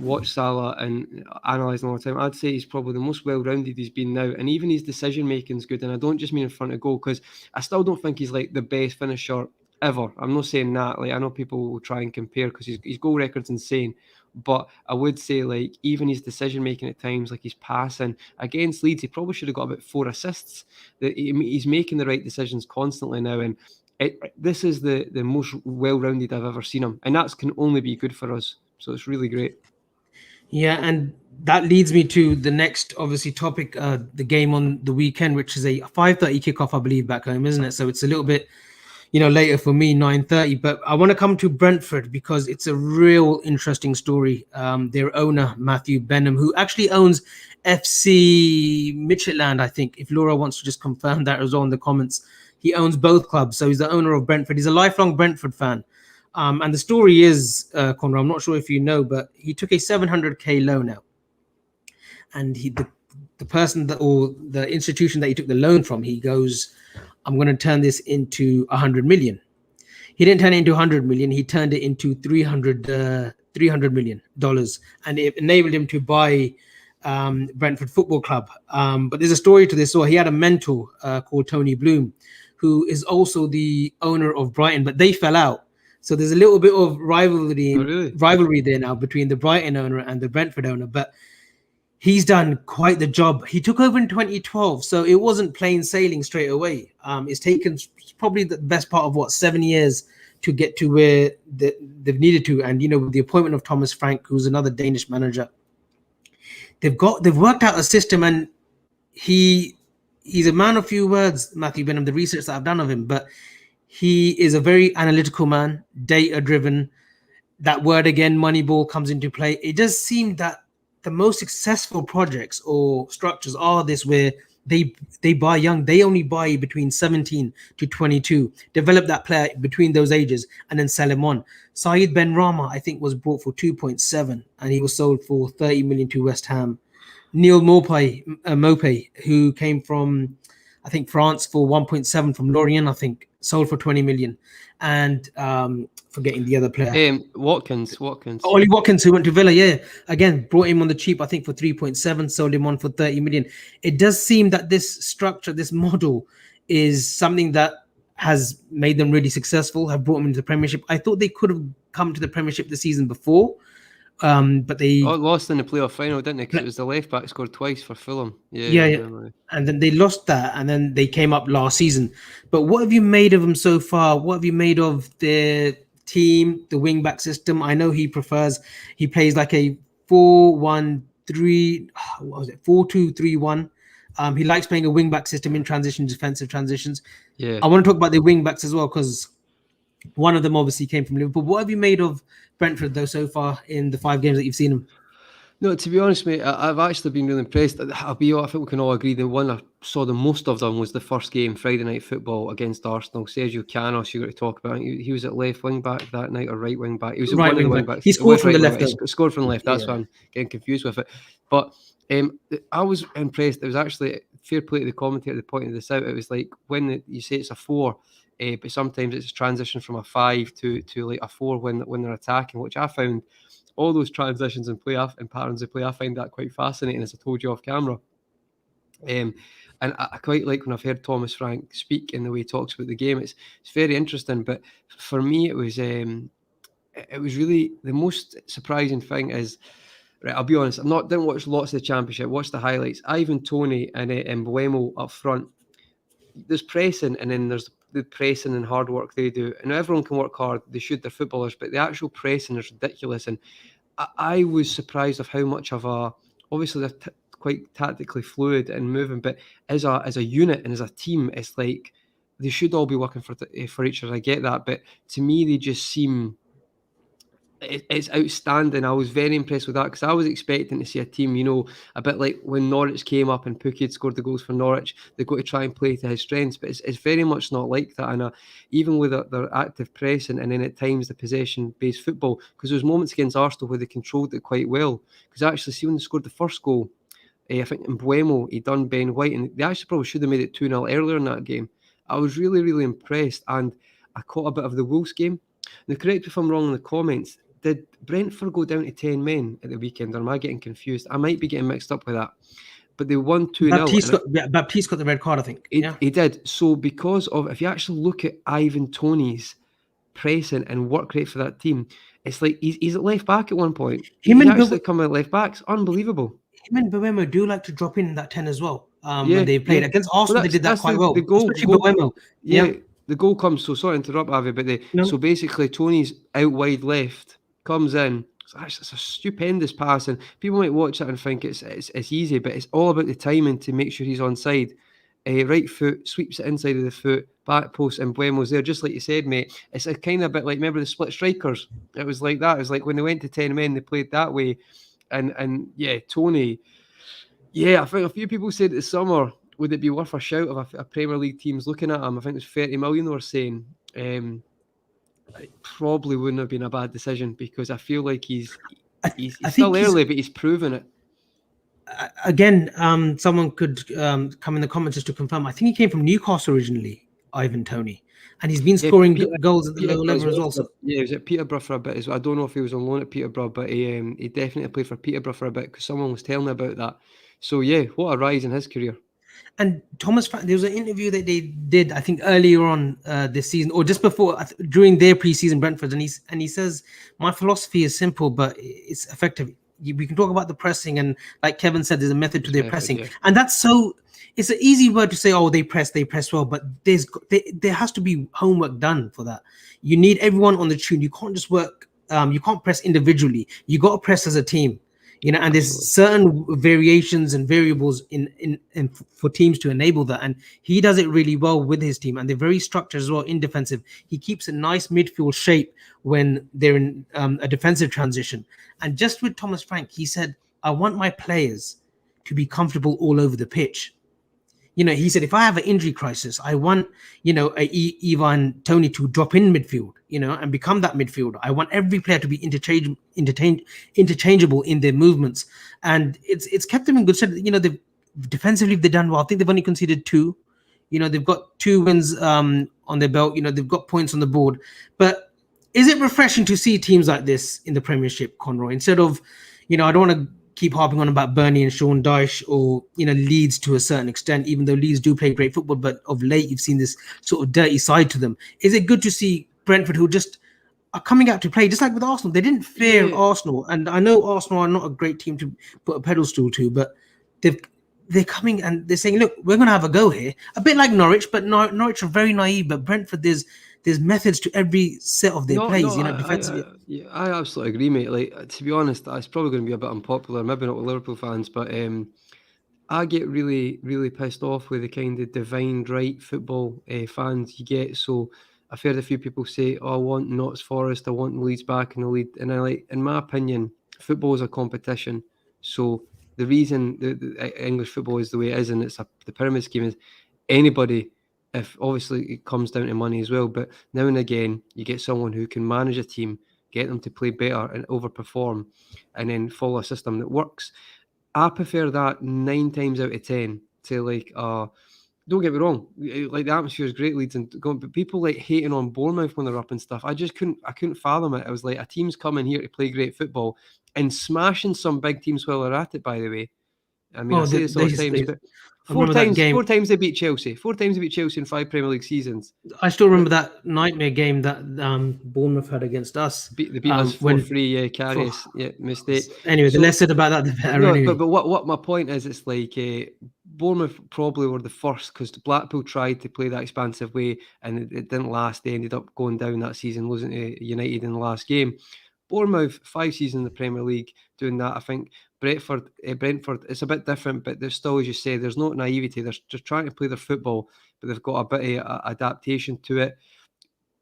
S2: watched Salah and analysing all the time. I'd say he's probably the most well-rounded he's been now, and even his decision making is good. And I don't just mean in front of goal, because I still don't think he's like the best finisher ever. I'm not saying that. Like, I know people will try and compare because his goal record's insane, but I would say, like, even his decision making at times, like his passing against Leeds, he probably should have got about 4 assists. He's making the right decisions constantly now, and this is the most well-rounded I've ever seen him, and that can only be good for us. So it's really great.
S1: Yeah, and that leads me to the next, obviously, topic, the game on the weekend, which is a 5:30 kickoff, I believe, back home, isn't it? So it's a little bit, later for me, 9:30. But I want to come to Brentford because it's a real interesting story. Their owner, Matthew Benham, who actually owns FC Midtjylland, I think. If Laura wants to just confirm that as well in the comments, he owns both clubs. So he's the owner of Brentford. He's a lifelong Brentford fan. And the story is, Conroy, I'm not sure if you know, but he took a 700k loan out. And the person or the institution that he took the loan from, he goes, I'm going to turn this into 100 million. He didn't turn it into 100 million. He turned it into $300 million. And it enabled him to buy Brentford Football Club. But there's a story to this. So he had a mentor called Tony Bloom, who is also the owner of Brighton, but they fell out. So there's a little bit of rivalry there now between the Brighton owner and the Brentford owner. But he's done quite the job. He took over in 2012, so it wasn't plain sailing straight away. It's taken probably the best part of 7 years to get to where they've needed to. And with the appointment of Thomas Frank, who's another Danish manager, they've worked out a system, and he's a man of few words, Matthew Benham. The research that I've done of him, but he is a very analytical man, data-driven. That word again, Moneyball, comes into play. It does seem that the most successful projects or structures are this, where they buy young. They only buy between 17 to 22, develop that player between those ages, and then sell him on. Saeed Benrahma, I think, was bought for 2.7, and he was sold for 30 million to West Ham. Neil Maupay, who came from, I think, France for 1.7 from Lorient, I think, sold for 20 million. And forgetting the other player.
S2: Watkins.
S1: Ollie Watkins, who went to Villa, again, brought him on the cheap, I think, for 3.7, sold him on for 30 million. It does seem that this structure, this model, is something that has made them really successful, have brought them into the Premiership. I thought they could have come to the Premiership the season before, but they
S2: lost in the playoff final, didn't they? Because it was the left back scored twice for Fulham.
S1: Yeah. And then they lost that, and then they came up last season. But what have you made of them so far? What have you made of their team, the wing back system? I know he plays like a 4-1-3, 4-2-3-1. He likes playing a wing back system in transition, defensive transitions.
S2: Yeah,
S1: I want to talk about the wing backs as well, because one of them obviously came from Liverpool. What have you made of Brentford though so far in the 5 games that you've seen them?
S2: No, to be honest, mate, I've actually been really impressed. I think we can all agree the one I saw the most of them was the first game, Friday Night Football against Arsenal. Sergio Khanage, you've got to talk about. He was at left wing back that night, or right wing back. He was at one of the wing backs.
S1: He scored from the left.
S2: He scored from the left. That's why I'm getting confused with it. But I was impressed. It was actually fair play to the commentator at the point of this out. It was like when you say it's a 4, but sometimes it's a transition from a 5 to like a 4 when they're attacking, which I found all those transitions and patterns of play. I find that quite fascinating, as I told you off camera. And I quite like when I've heard Thomas Frank speak and the way he talks about the game. It's very interesting. But for me, it was really the most surprising thing is, right, I'll be honest, didn't watch lots of the Championship, watched the highlights. Ivan Toney and Mbeumo up front. There's pressing, and then there's the pressing and hard work they do. And everyone can work hard. They should, they're footballers, but the actual pressing is ridiculous. And I was surprised of how much of obviously they're quite tactically fluid and moving, but as a unit and as a team, it's like they should all be working for each other. I get that, but to me, they just seem... It's outstanding. I was very impressed with that, because I was expecting to see a team, a bit like when Norwich came up and Pukki had scored the goals for Norwich. They've got to try and play to his strengths, but it's very much not like that. And even with their active pressing and then at times the possession-based football, because there was moments against Arsenal where they controlled it quite well. Because actually, see when they scored the first goal, I think Mbeumo, he done Ben White, and they actually probably should have made it 2-0 earlier in that game. I was really, really impressed, and I caught a bit of the Wolves game. Now, correct me if I'm wrong in the comments. Did Brentford go down to 10 men at the weekend, or am I getting confused? I might be getting mixed up with that. But they won 2-0.
S1: Baptiste got the red card, I think.
S2: He did. So because of, if you actually look at Ivan Toney's pressing and work rate for that team, it's like he's at left back at one point. He's actually coming at left backs. Unbelievable.
S1: Him and Mbeumo do like to drop in that 10 as well. When they played against Arsenal, they did that quite well.
S2: The goal,
S1: especially Mbeumo.
S2: The goal comes, so sorry to interrupt, Avi, but so basically Tony's out wide left, comes in. It's a stupendous pass, and people might watch it and think it's easy, but it's all about the timing to make sure he's onside. Right foot, sweeps it inside of the foot, back post, and Mbeumo's there, just like you said, mate. It's a kind of bit like, remember the split strikers? It was like that. It was like when they went to 10 men, they played that way. And yeah, Toney, I think a few people said this summer, would it be worth a shout of a Premier League team's looking at him? I think it was 30 million they were saying. It probably wouldn't have been a bad decision, because I feel like he's still early, but he's proven it.
S1: Again, someone could come in the comments just to confirm. I think he came from Newcastle originally, Ivan Toney, and he's been scoring goals at the lower level as well. So.
S2: Yeah, he was at Peterborough for a bit as well. I don't know if he was on loan at Peterborough, but he definitely played for Peterborough for a bit, because someone was telling me about that. So yeah, what a rise in his career.
S1: And Thomas, there was an interview that they did, I think, earlier on this season, or just before, during their pre-season Brentford, and he says, my philosophy is simple, but it's effective. We can talk about the pressing, and like Kevin said, there's a method to their pressing, and that's so. It's an easy word to say. Oh, they press well, but there has to be homework done for that. You need everyone on the tune. You can't just work. You can't press individually. You got to press as a team. And there's certain variations and variables in for teams to enable that, and he does it really well with his team, and they're very structured as well in defensive. He keeps a nice midfield shape when they're in a defensive transition. And just with Thomas Frank, he said, I want my players to be comfortable all over the pitch. He said, if I have an injury crisis, I want, Ivan Toney to drop in midfield, and become that midfielder. I want every player to be interchangeable in their movements. And it's kept them in good stead. Defensively, they've done well. I think they've only conceded 2. They've got 2 wins on their belt. They've got points on the board. But is it refreshing to see teams like this in the Premiership, Conroy? Instead of, I don't want to keep harping on about Burnley and Sean Dyche, or Leeds to a certain extent, even though Leeds do play great football, but of late you've seen this sort of dirty side to them. Is it good to see Brentford, who just are coming out to play, just like with Arsenal? They didn't fear Arsenal, and I know Arsenal are not a great team to put a pedestal to, but they're coming and they're saying, look, we're going to have a go here, a bit like Norwich, but Norwich are very naive. But Brentford, there's methods to every set of their plays, defensively.
S2: I absolutely agree, mate. Like, to be honest, it's probably going to be a bit unpopular, maybe not with Liverpool fans, but I get really, really pissed off with the kind of divine right football fans you get. So I've heard a few people say, I want Notts Forest, I want Leeds back in the lead. And in my opinion, football is a competition. So the reason the English football is the way it is, and the pyramid scheme, is anybody, if obviously it comes down to money as well, but now and again you get someone who can manage a team, get them to play better and overperform, and then follow a system that works. I prefer that 9 times out of 10 to like don't get me wrong, like the atmosphere is great, Leeds, but people like hating on Bournemouth when they're up and stuff. I couldn't fathom it. I was like, a team's coming here to play great football and smashing some big teams while they're at it. By the way, I mean, I say this all the times, but
S1: I remember that game.
S2: 4 times they beat Chelsea. 4 times they beat Chelsea in 5 Premier League seasons.
S1: I still remember that nightmare game that Bournemouth had against us.
S2: They beat us 4-3. Yeah, Carries. Yeah, mistake.
S1: Anyway, the less said about that, the better.
S2: No,
S1: anyway.
S2: but what my point is, it's like Bournemouth probably were the first, because Blackpool tried to play that expansive way and it didn't last. They ended up going down that season, losing to United in the last game. Bournemouth, 5 seasons in the Premier League, doing that. I think Brentford, it's a bit different, but there's still, as you say, there's no naivety. They're just trying to play their football, but they've got a bit of adaptation to it.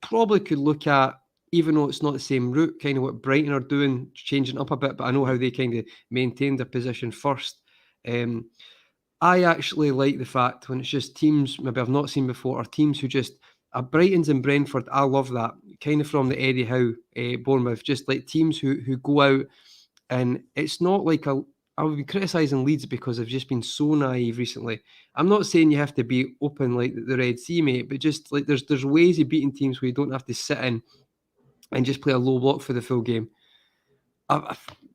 S2: Probably could look at, even though it's not the same route, kind of what Brighton are doing, changing up a bit, but I know how they kind of maintained their position first. I actually like the fact when it's just teams maybe I've not seen before, or teams who just Brighton's and Brentford. I love that, kind of from the Eddie Howe Bournemouth, just like teams who go out, and it's not like I would be criticising Leeds because they've just been so naive recently. I'm not saying you have to be open like the Red Sea, mate, but just like there's ways of beating teams where you don't have to sit in and just play a low block for the full game.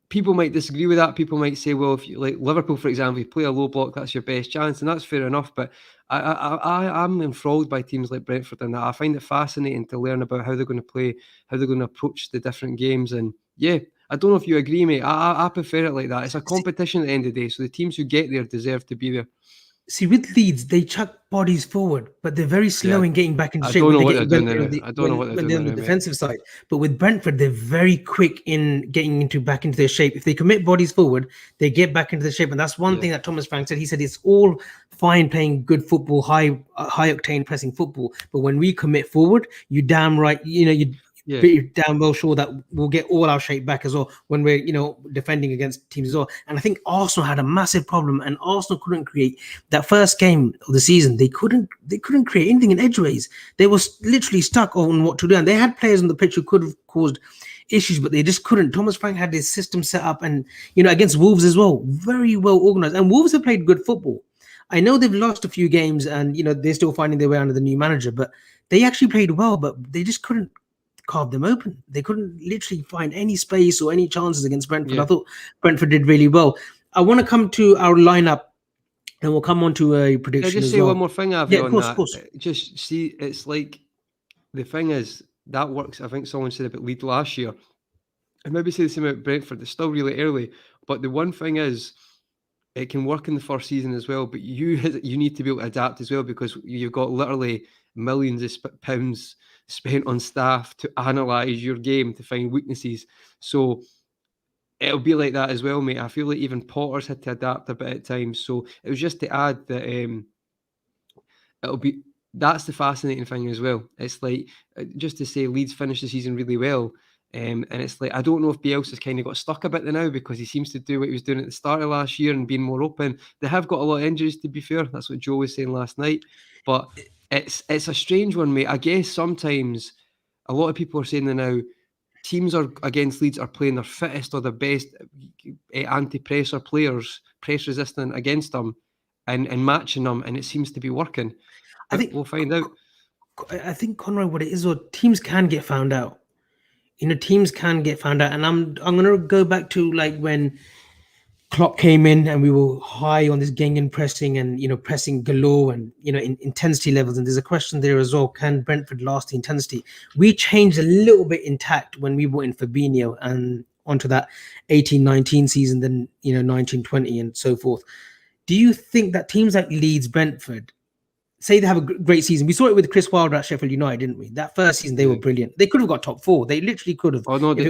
S2: People might disagree with that. People might say, well, if you like Liverpool, for example, you play a low block, that's your best chance, and that's fair enough. But I'm enthralled by teams like Brentford, and I find it fascinating to learn about how they're going to play, how they're going to approach the different games. And yeah, I don't know if you agree, mate. I prefer it like that. It's a competition at the end of the day, so the teams who get there deserve to be there.
S1: See, with Leeds, they chuck bodies forward, but they're very slow in getting back into shape.
S2: I don't know what they're doing. I don't know what they're doing
S1: on the defensive side. But with Brentford, they're very quick in getting back into their shape. If they commit bodies forward, they get back into the shape. And that's one thing that Thomas Frank said. He said it's all fine playing good football, high octane pressing football. But when we commit forward, you damn right, pretty damn well sure that we'll get all our shape back as well when we're defending against teams as well. And I think Arsenal had a massive problem, and Arsenal couldn't create that first game of the season. They couldn't create anything in edgeways. They were literally stuck on what to do, and they had players on the pitch who could have caused issues, but they just couldn't. Thomas Frank had his system set up, and against Wolves as well, very well organized. And Wolves have played good football. I know they've lost a few games, and they're still finding their way under the new manager, but they actually played well, but they just couldn't carve them open. They couldn't literally find any space or any chances against Brentford. I thought Brentford did really well. I want to come to our lineup, and we'll come on to a prediction.
S2: Can I just say one more thing, Avi, on that?
S1: Of course.
S2: Just see, it's like the thing is that works. I think someone said about Leeds last year, and maybe say the same about Brentford. It's still really early, but the one thing is, it can work in the first season as well. But you need to be able to adapt as well, because you've got literally millions of pounds spent on staff to analyse your game, to find weaknesses. So it'll be like that as well, mate. I feel like even Potter's had to adapt a bit at times. So it was just to add that that's the fascinating thing as well. It's like, just to say Leeds finished the season really well. And it's like, I don't know if Bielsa's kind of got stuck a bit now, because he seems to do what he was doing at the start of last year and being more open. They have got a lot of injuries, to be fair. That's what Joe was saying last night. But it's a strange one, mate. I guess sometimes a lot of people are saying that now teams are against Leeds are playing their fittest or the best anti-pressure players, press resistant against them, and matching them, and it seems to be working. But I think we'll find out.
S1: I think, Conroy, what it is, or teams can get found out. Teams can get found out, and I'm gonna go back to like when Klopp came in and we were high on this Gengen pressing and pressing galore and intensity levels. And there's a question there as well: can Brentford last the intensity? We changed a little bit in tact when we brought in Fabinho and onto that 18-19 season, then 19-20 and so forth. Do you think that teams like Leeds, Brentford, say they have a great season? We saw it with Chris Wilder at Sheffield United, didn't we? That first season, they were brilliant. They could have got top 4. They literally could have.
S2: Oh no, the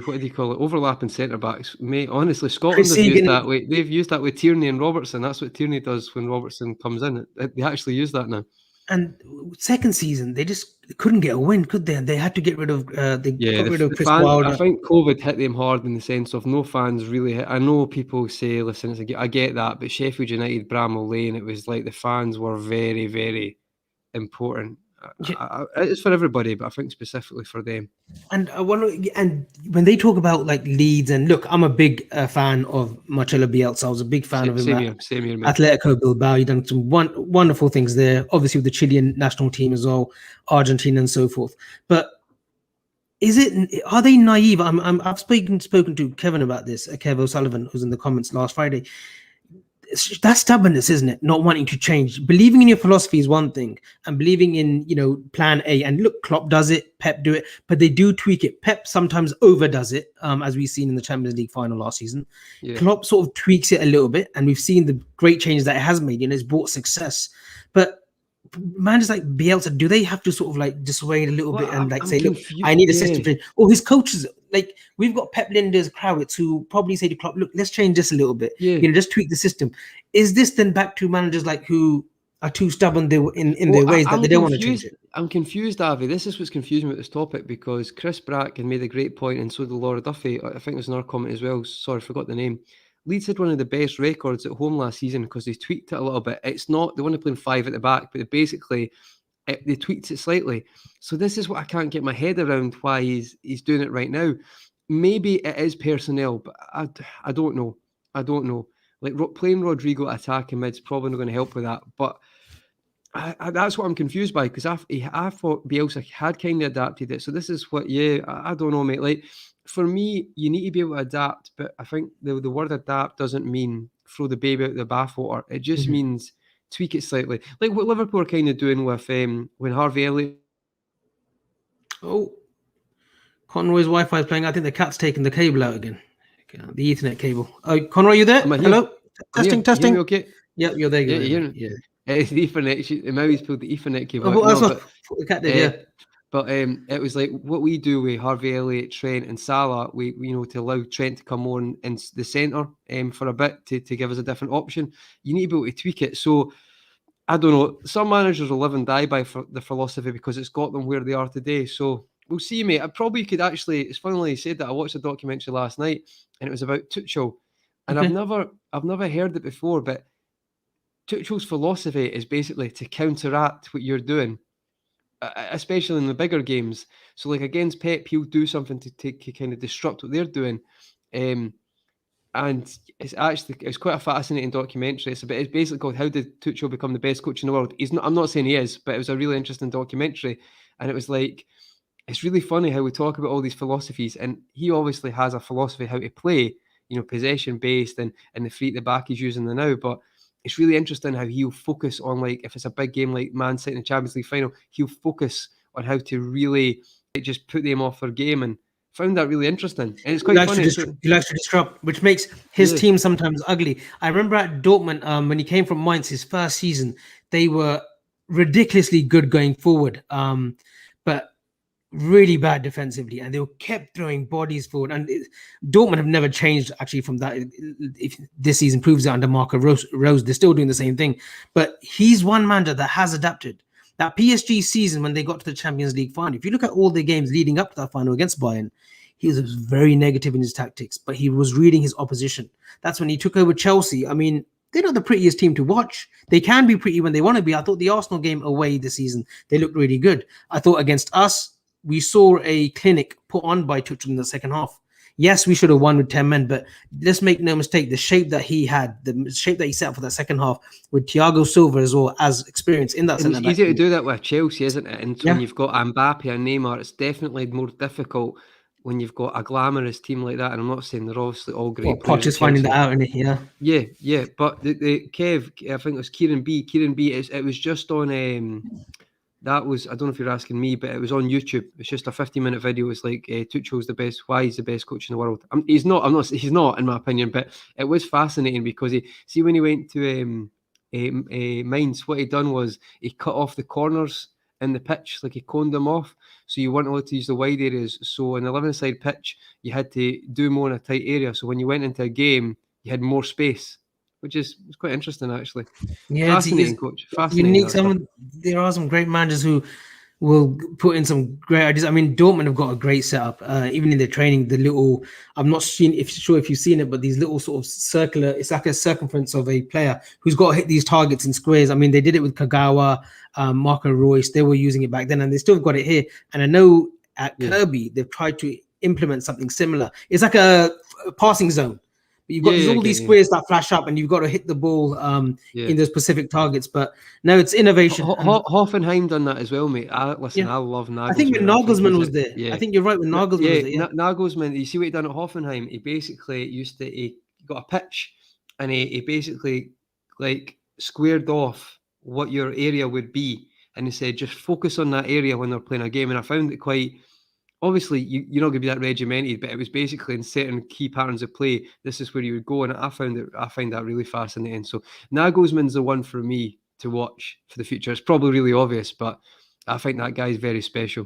S2: what do you call it? Overlapping centre backs, mate. Honestly, Scotland have used that way. They've used that with Tierney and Robertson. That's what Tierney does when Robertson comes in. They actually use that now.
S1: And second season, they just couldn't get a win, could they? And they had to get rid of. Got rid of Chris Wilder.
S2: I think COVID hit them hard in the sense of no fans really. I know people say, "Listen, I get that," but Sheffield United, Bramall Lane, it was like the fans were very, very important. It's for everybody, but I think specifically for them.
S1: And when they talk about like Leeds, and look, I'm a big fan of Marcelo Bielsa. I was a big fan of him
S2: Same here, man.
S1: Atletico Bilbao. He done some wonderful things there. Obviously with the Chilean national team as well, Argentina and so forth. But are they naive? I've spoken to Kevin about this. Kev O'Sullivan, who's in the comments last Friday. That's stubbornness, isn't it? Not wanting to change. Believing in your philosophy is one thing, and believing in, plan A. And look, Klopp does it, Pep do it, but they do tweak it. Pep sometimes overdoes it, as we've seen in the Champions League final last season. Yeah. Klopp sort of tweaks it a little bit, and we've seen the great changes that it has made. It's brought success. But managers like Bielsa, do they have to sort of like dissuade a little bit and I'm say, confused. Look, I need a system change? Or his coaches, like we've got Pep Linders, Krawietz, who probably say to Klopp, look, let's change this a little bit. Yeah. Just tweak the system. Is this then back to managers like who are too stubborn in their ways that they don't want to change it?
S2: I'm confused, Avi. This is what's confusing about this topic, because Chris Bracken made a great point, and so did Laura Duffy. I think it was another comment as well. Sorry, I forgot the name. Leeds had one of the best records at home last season because they tweaked it a little bit. It's not, they want to play 5 at the back, but they tweaked it slightly. So this is what I can't get my head around, why he's doing it right now. Maybe it is personnel, but I don't know. Like playing Rodrigo attacking mid's probably not going to help with that. But that's what I'm confused by, because I thought Bielsa had kind of adapted it. So this is what, I don't know, mate. Like, for me, you need to be able to adapt, but I think the word adapt doesn't mean throw the baby out the bathwater. It just means tweak it slightly. Like what Liverpool are kind of doing with when Harvey Elliott.
S1: Oh, Conroy's Wi-Fi is playing. I think the cat's taking the cable out again. The Ethernet cable. Conroy, you there? Hello? Testing.
S2: You okay?
S1: Yep, you're there.
S2: Yeah. It's the Ethernet. Maui's pulled the Ethernet cable
S1: out. That's what the cat did, yeah.
S2: But it was like what we do with Harvey Elliott, Trent and Salah, we to allow Trent to come on in the centre for a bit to give us a different option. You need to be able to tweak it. So I don't know. Some managers will live and die by the philosophy because it's got them where they are today. So we'll see, mate. I probably could actually, it's funny you said that. I watched a documentary last night and it was about Tuchel. And I've never heard it before, but Tuchel's philosophy is basically to counteract what you're doing, especially in the bigger games. So like against Pep, he'll do something to kind of disrupt what they're doing. And it's quite a fascinating documentary. It's basically called How Did Tuchel Become the Best Coach in the World? I'm not saying he is, but it was a really interesting documentary. And it was like, it's really funny how we talk about all these philosophies, and he obviously has a philosophy how to play, possession based and the free at the back he's using the now. But it's really interesting how he'll focus on, like, if it's a big game like Man City in the Champions League final, he'll focus on how to really just put them off their game, and found that really interesting. And it's quite funny.
S1: He likes to disrupt, which makes his team sometimes ugly. I remember at Dortmund, when he came from Mainz, his first season, they were ridiculously good going forward, but really bad defensively, and they kept throwing bodies forward. And Dortmund have never changed actually from that. If this season proves it under Marco Rose, they're still doing the same thing. But he's one manager that has adapted. That PSG season when they got to the Champions League final, if you look at all the games leading up to that final against Bayern, he was very negative in his tactics, but he was reading his opposition. That's when he took over Chelsea. I mean, they're not the prettiest team to watch. They can be pretty when they want to be. I thought the Arsenal game away this season, they looked really good. I thought against us, we saw a clinic put on by Tuchel in the second half. Yes, we should have won with 10 men, but let's make no mistake, the shape that he had, the shape that he set up for that second half with Thiago Silva as well as experience in that.
S2: It's easier to do that with Chelsea, isn't it? And when you've got Mbappe and Neymar, it's definitely more difficult when you've got a glamorous team like that. And I'm not saying they're obviously all great.
S1: Poch is finding that out, isn't he?
S2: Yeah. But the Kev, I think it was Kieran B. It was just on... that was, I don't know if you're asking me, but it was on YouTube. It's just a 15-minute video. It's like Tuchel's the best. Why he's the best coach in the world? He's not in my opinion, but it was fascinating because when he went to Mainz, what he done was he cut off the corners in the pitch, like he coned them off. So you weren't allowed to use the wide areas. So in the 11-side pitch, you had to do more in a tight area. So when you went into a game, you had more space, which is quite interesting, actually.
S1: Yeah,
S2: fascinating coach. Fascinating.
S1: Unique. There are some great managers who will put in some great ideas. I mean, Dortmund have got a great setup. Even in their training, the little, I'm not sure if you've seen it, but these little sort of circular, it's like a circumference of a player who's got to hit these targets in squares. I mean, they did it with Kagawa, Marco Reus. They were using it back then, and they still got it here. And I know at Kirby, they've tried to implement something similar. It's like a passing zone. You've got all these squares that flash up, and you've got to hit the ball in those specific targets. But no, it's innovation.
S2: Hoffenheim done that as well, mate. I love Nagelsmann.
S1: I think when Nagelsmann was there. I think you're right when Nagelsmann was there.
S2: Nagelsmann, you see what he done at Hoffenheim? He basically he got a pitch, and he basically like squared off what your area would be, and he said just focus on that area when they're playing a game. And I found it quite. Obviously, you're not going to be that regimented, but it was basically in certain key patterns of play, this is where you would go, and I find that really fascinating. So Nagelsmann's the one for me to watch for the future. It's probably really obvious, but I think that guy's very special.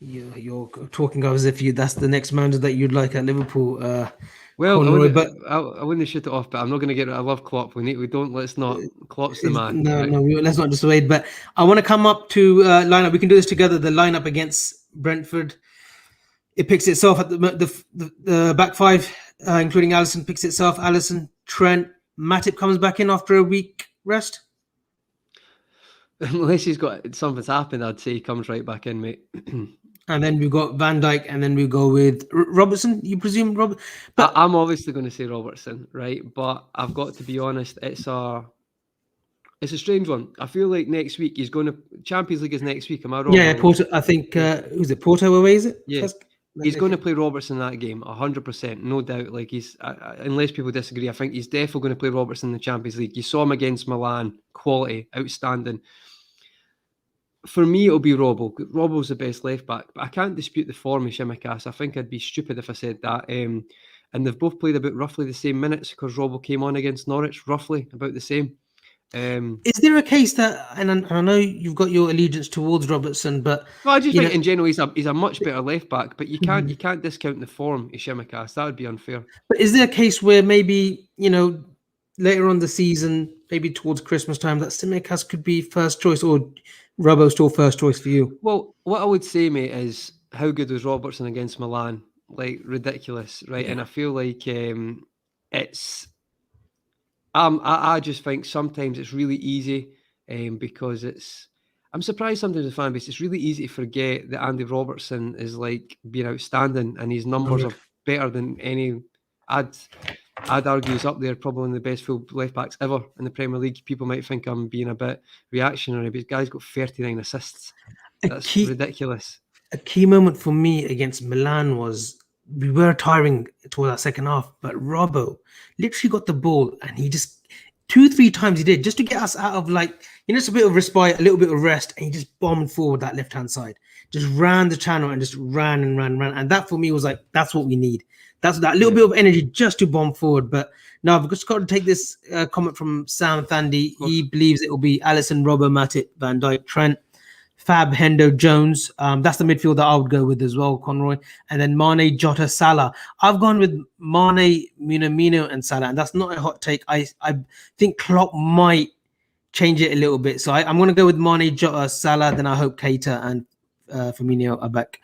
S1: You're talking as if that's the next manager that you'd like at Liverpool.
S2: Well,
S1: Conroy,
S2: I wouldn't shoot it off, but I'm not going to get it. I love Klopp. Let's not. Klopp's the man.
S1: No, let's not dissuade. But I want to come up to lineup. We can do this together. The lineup against Brentford. It picks itself at the back five, including Alisson. Picks itself. Alisson, Trent, Matip comes back in after a week rest.
S2: Unless he's got something's happened, I'd say he comes right back in, mate.
S1: And then we've got Van Dijk, and then we go with Robertson. You presume Robert?
S2: But I'm obviously going to say Robertson, right? But I've got to be honest, it's a strange one. I feel like next week he's going to Champions League is next week. Am I wrong?
S1: Yeah, Porto. I think who's it? Porto away, is it?
S2: Yeah, he's going to play Robertson that game, 100%, no doubt. Like he's unless people disagree, I think he's definitely going to play Robertson in the Champions League. You saw him against Milan, quality, outstanding. For me, it'll be Robbo. Robbo's the best left back, but I can't dispute the form of Tsimikas. I think I'd be stupid if I said that. And they've both played about roughly the same minutes because Robbo came on against Norwich, roughly about the same.
S1: Is there a case that, and I know you've got your allegiance towards Robertson, but
S2: I just think in general he's a much better left back, but you can't discount the form of Tsimikas. That would be unfair.
S1: But is there a case where maybe later on the season, maybe towards Christmas time, that Tsimikas could be first choice, or Robbo's still first choice for you?
S2: Well, what I would say, mate, is how good was Robertson against Milan? Like ridiculous, right? Yeah. And I feel like it's. I just think sometimes it's really easy because it's. I'm surprised sometimes the fan base. It's really easy to forget that Andy Robertson is like being outstanding, and his numbers are better than any. I'd argue he's up there, probably one of the best full left backs ever in the Premier League. People might think I'm being a bit reactionary, but this guy's got 39 assists. That's ridiculous.
S1: A key moment for me against Milan was we were tiring towards that second half, but Robbo literally got the ball and he just 2-3 times he did just to get us out of it's a bit of respite, a little bit of rest, and he just bombed forward that left hand side, just ran the channel and just ran, and that for me was like that's what we need. That's that little bit of energy just to bomb forward. But no, I've just got to take this comment from Sam Thandi. He believes it will be Alisson, Robbo, Matip, Van Dijk, Trent, Fab, Hendo, Jones. That's the midfield that I would go with as well, Conroy. And then Mane, Jota, Salah. I've gone with Mane, Minamino, and Salah. And that's not a hot take. I think Klopp might change it a little bit. So I'm going to go with Mane, Jota, Salah. Then I hope Keita and Firmino are back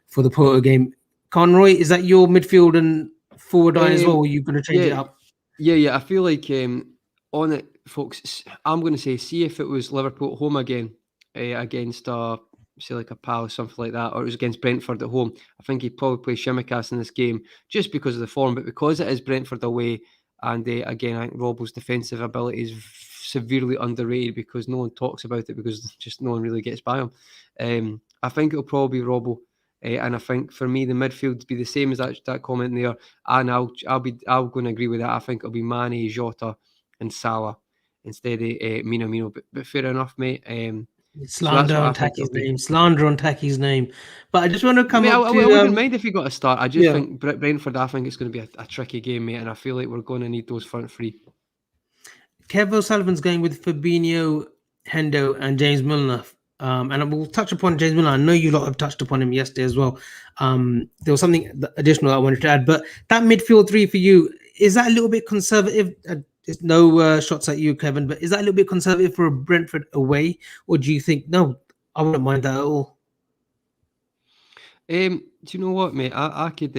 S1: for the Porto game. Conroy, is that your midfield and forward line as well? Or are you going to change it up?
S2: Yeah. I feel like on it, folks, I'm going to say, see if it was Liverpool at home again against, say, like a Palace, something like that, or it was against Brentford at home. I think he'd probably play Tsimikas in this game just because of the form, but because it is Brentford away, and again, I think Robbo's defensive ability is severely underrated because no one talks about it because just no one really gets by him. I think it'll probably be Robbo. And I think for me, the midfield to be the same as that comment there. And I'll going to agree with that. I think it'll be Mane, Jota, and Salah instead of Minamino. But fair enough, mate.
S1: Slander on Taki's name. But I just want to come up to...
S2: I wouldn't mind if you got a start. I just think Brentford, I think it's going to be a tricky game, mate. And I feel like we're going to need those front three.
S1: Kev O'Sullivan's going with Fabinho, Hendo, and James Milner. And we'll touch upon James Milner. I know you lot have touched upon him yesterday as well. There was something additional I wanted to add, but that midfield three for you, is that a little bit conservative? There's no shots at you, Kevin, but is that a little bit conservative for a Brentford away? Or do you think, no, I wouldn't mind that at all.
S2: Do you know what, mate? I could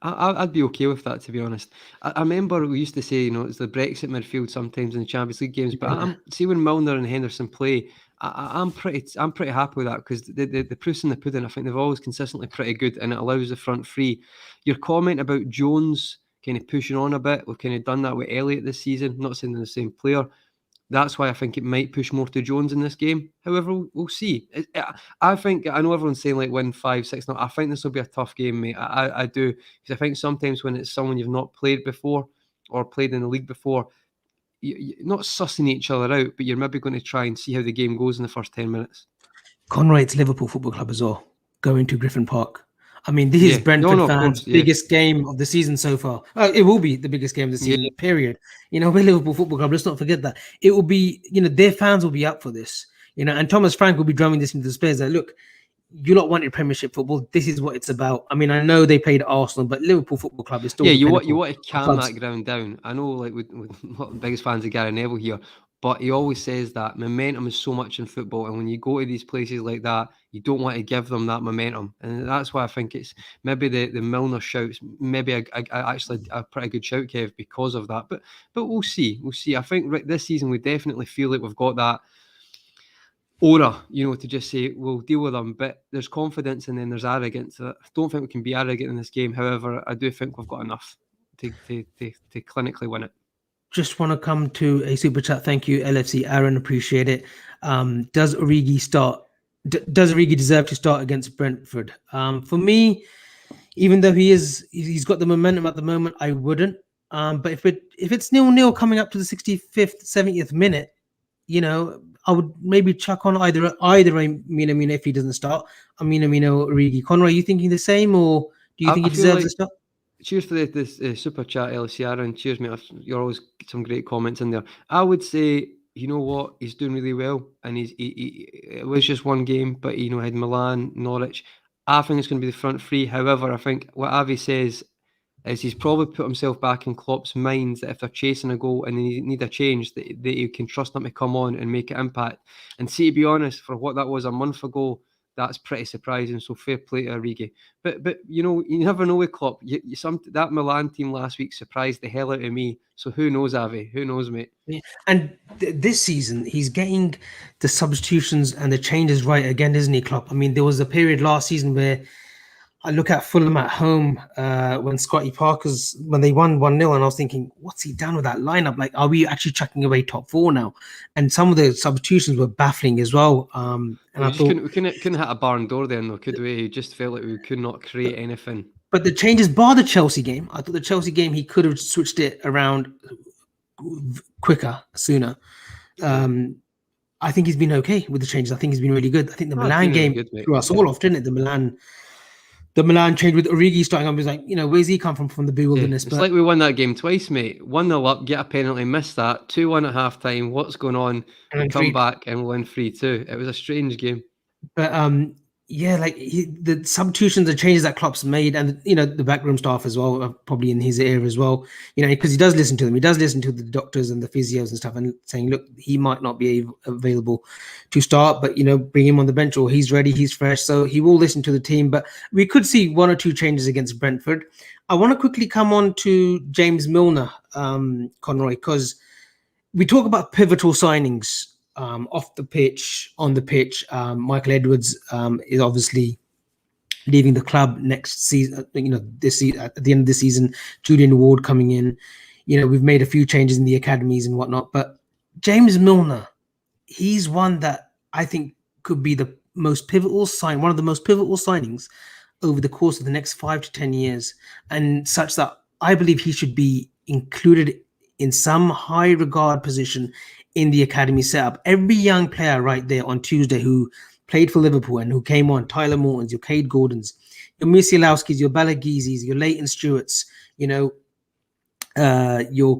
S2: I'd be okay with that, to be honest. I remember we used to say, it's the Brexit midfield sometimes in the Champions League games, but
S1: Yeah.
S2: see when Milner and Henderson play, I'm pretty happy with that, because the proof's in the pudding. I think they've always consistently pretty good, and it allows the front free. Your comment about Jones kind of pushing on a bit, we've kind of done that with Elliott this season. Not saying they're the same player. That's why I think it might push more to Jones in this game. However, we'll see. I think, I know everyone's saying like win 5-6. No, I think this will be a tough game, mate. I do, because I think sometimes when it's someone you've not played before or played in the league before, you're not sussing each other out, but you're maybe going to try and see how the game goes in the first 10 minutes.
S1: Conroy, it's Liverpool Football Club as well, going to Griffin Park. I mean, this is Brentford fans' biggest game of the season so far. It will be the biggest game of the season, period. We're Liverpool Football Club. Let's not forget that. It will be, their fans will be up for this. And Thomas Frank will be drumming this into the Spurs. That, look, you lot wanted Premiership football. This is what it's about. I mean, I know they played Arsenal, but Liverpool Football Club is still.
S2: Yeah, you want to calm that ground down. I know, like, we're not the biggest fans of Gary Neville here, but he always says that momentum is so much in football, and when you go to these places like that, you don't want to give them that momentum, and that's why I think it's maybe the Milner shouts, maybe actually a pretty good shout, Kev, because of that. But we'll see. I think this season we definitely feel like we've got that aura, to just say we'll deal with them, but there's confidence and then there's arrogance. I don't think we can be arrogant in this game. However, I do think we've got enough to clinically win it.
S1: Just want to come to a super chat. Thank you, LFC Aaron. Appreciate it. Does Origi start? Does Origi deserve to start against Brentford? For me, even though he's got the momentum at the moment, I wouldn't. But if it's 0-0 coming up to the 65th, 70th minute, I would maybe chuck on either Minamino if he doesn't start. Minamino, Origi, Conroy. Are you thinking the same, or do you think he deserves to start?
S2: Cheers for this super chat, LFC Aaron. Cheers, mate. You're always some great comments in there. I would say, you know what, he's doing really well, and he it was just one game, but had Milan, Norwich. I think it's going to be the front three. However, I think what Avi says is he's probably put himself back in Klopp's mind that if they're chasing a goal and they need a change, that you can trust them to come on and make an impact. And see, to be honest, for what that was a month ago, that's pretty surprising. So fair play to Origi. But you never know with Klopp. That Milan team last week surprised the hell out of me. So who knows, Avi? Who knows, mate?
S1: Yeah. And this season, he's getting the substitutions and the changes right again, isn't he, Klopp? I mean, there was a period last season where I look at Fulham at home when Scotty Parker's, when they won 1-0, and I was thinking, what's he done with that lineup? Like, are we actually chucking away top four now? And some of the substitutions were baffling as well. And
S2: I thought we couldn't hit a barn door then, though, could we? He just felt like we could not create anything.
S1: But the changes, bar the Chelsea game, I thought the Chelsea game, he could have switched it around quicker, sooner. I think he's been okay with the changes. I think he's been really good. I think the Milan game threw us all off, didn't it? The Milan change with Origi starting up was like, where's he come from the bewilderness?
S2: It's like we won that game twice, mate. 1-0 up, get a penalty, miss that. 2-1 at half time. What's going on? And come back and win 3-2. It was a strange game.
S1: But the substitutions and changes that Klopp's made, and the backroom staff as well, are probably in his ear as well. Because he does listen to them. He does listen to the doctors and the physios and stuff, and saying, look, he might not be available to start, but bring him on the bench, or he's ready, he's fresh, so he will listen to the team. But we could see one or two changes against Brentford. I want to quickly come on to James Milner, Conroy, because we talk about pivotal signings. Off the pitch, on the pitch, Michael Edwards is obviously leaving the club next season. This season, at the end of the season, Julian Ward coming in. We've made a few changes in the academies and whatnot, but James Milner, he's one that I think could be one of the most pivotal signings over the course of the next 5 to 10 years, and such that I believe he should be included in some high regard position in the academy setup. Every young player right there on Tuesday who played for Liverpool and who came on, Tyler Mortons, your Cade Gordons, your Musialowskis, your Balagizis, your Leighton Stewarts, your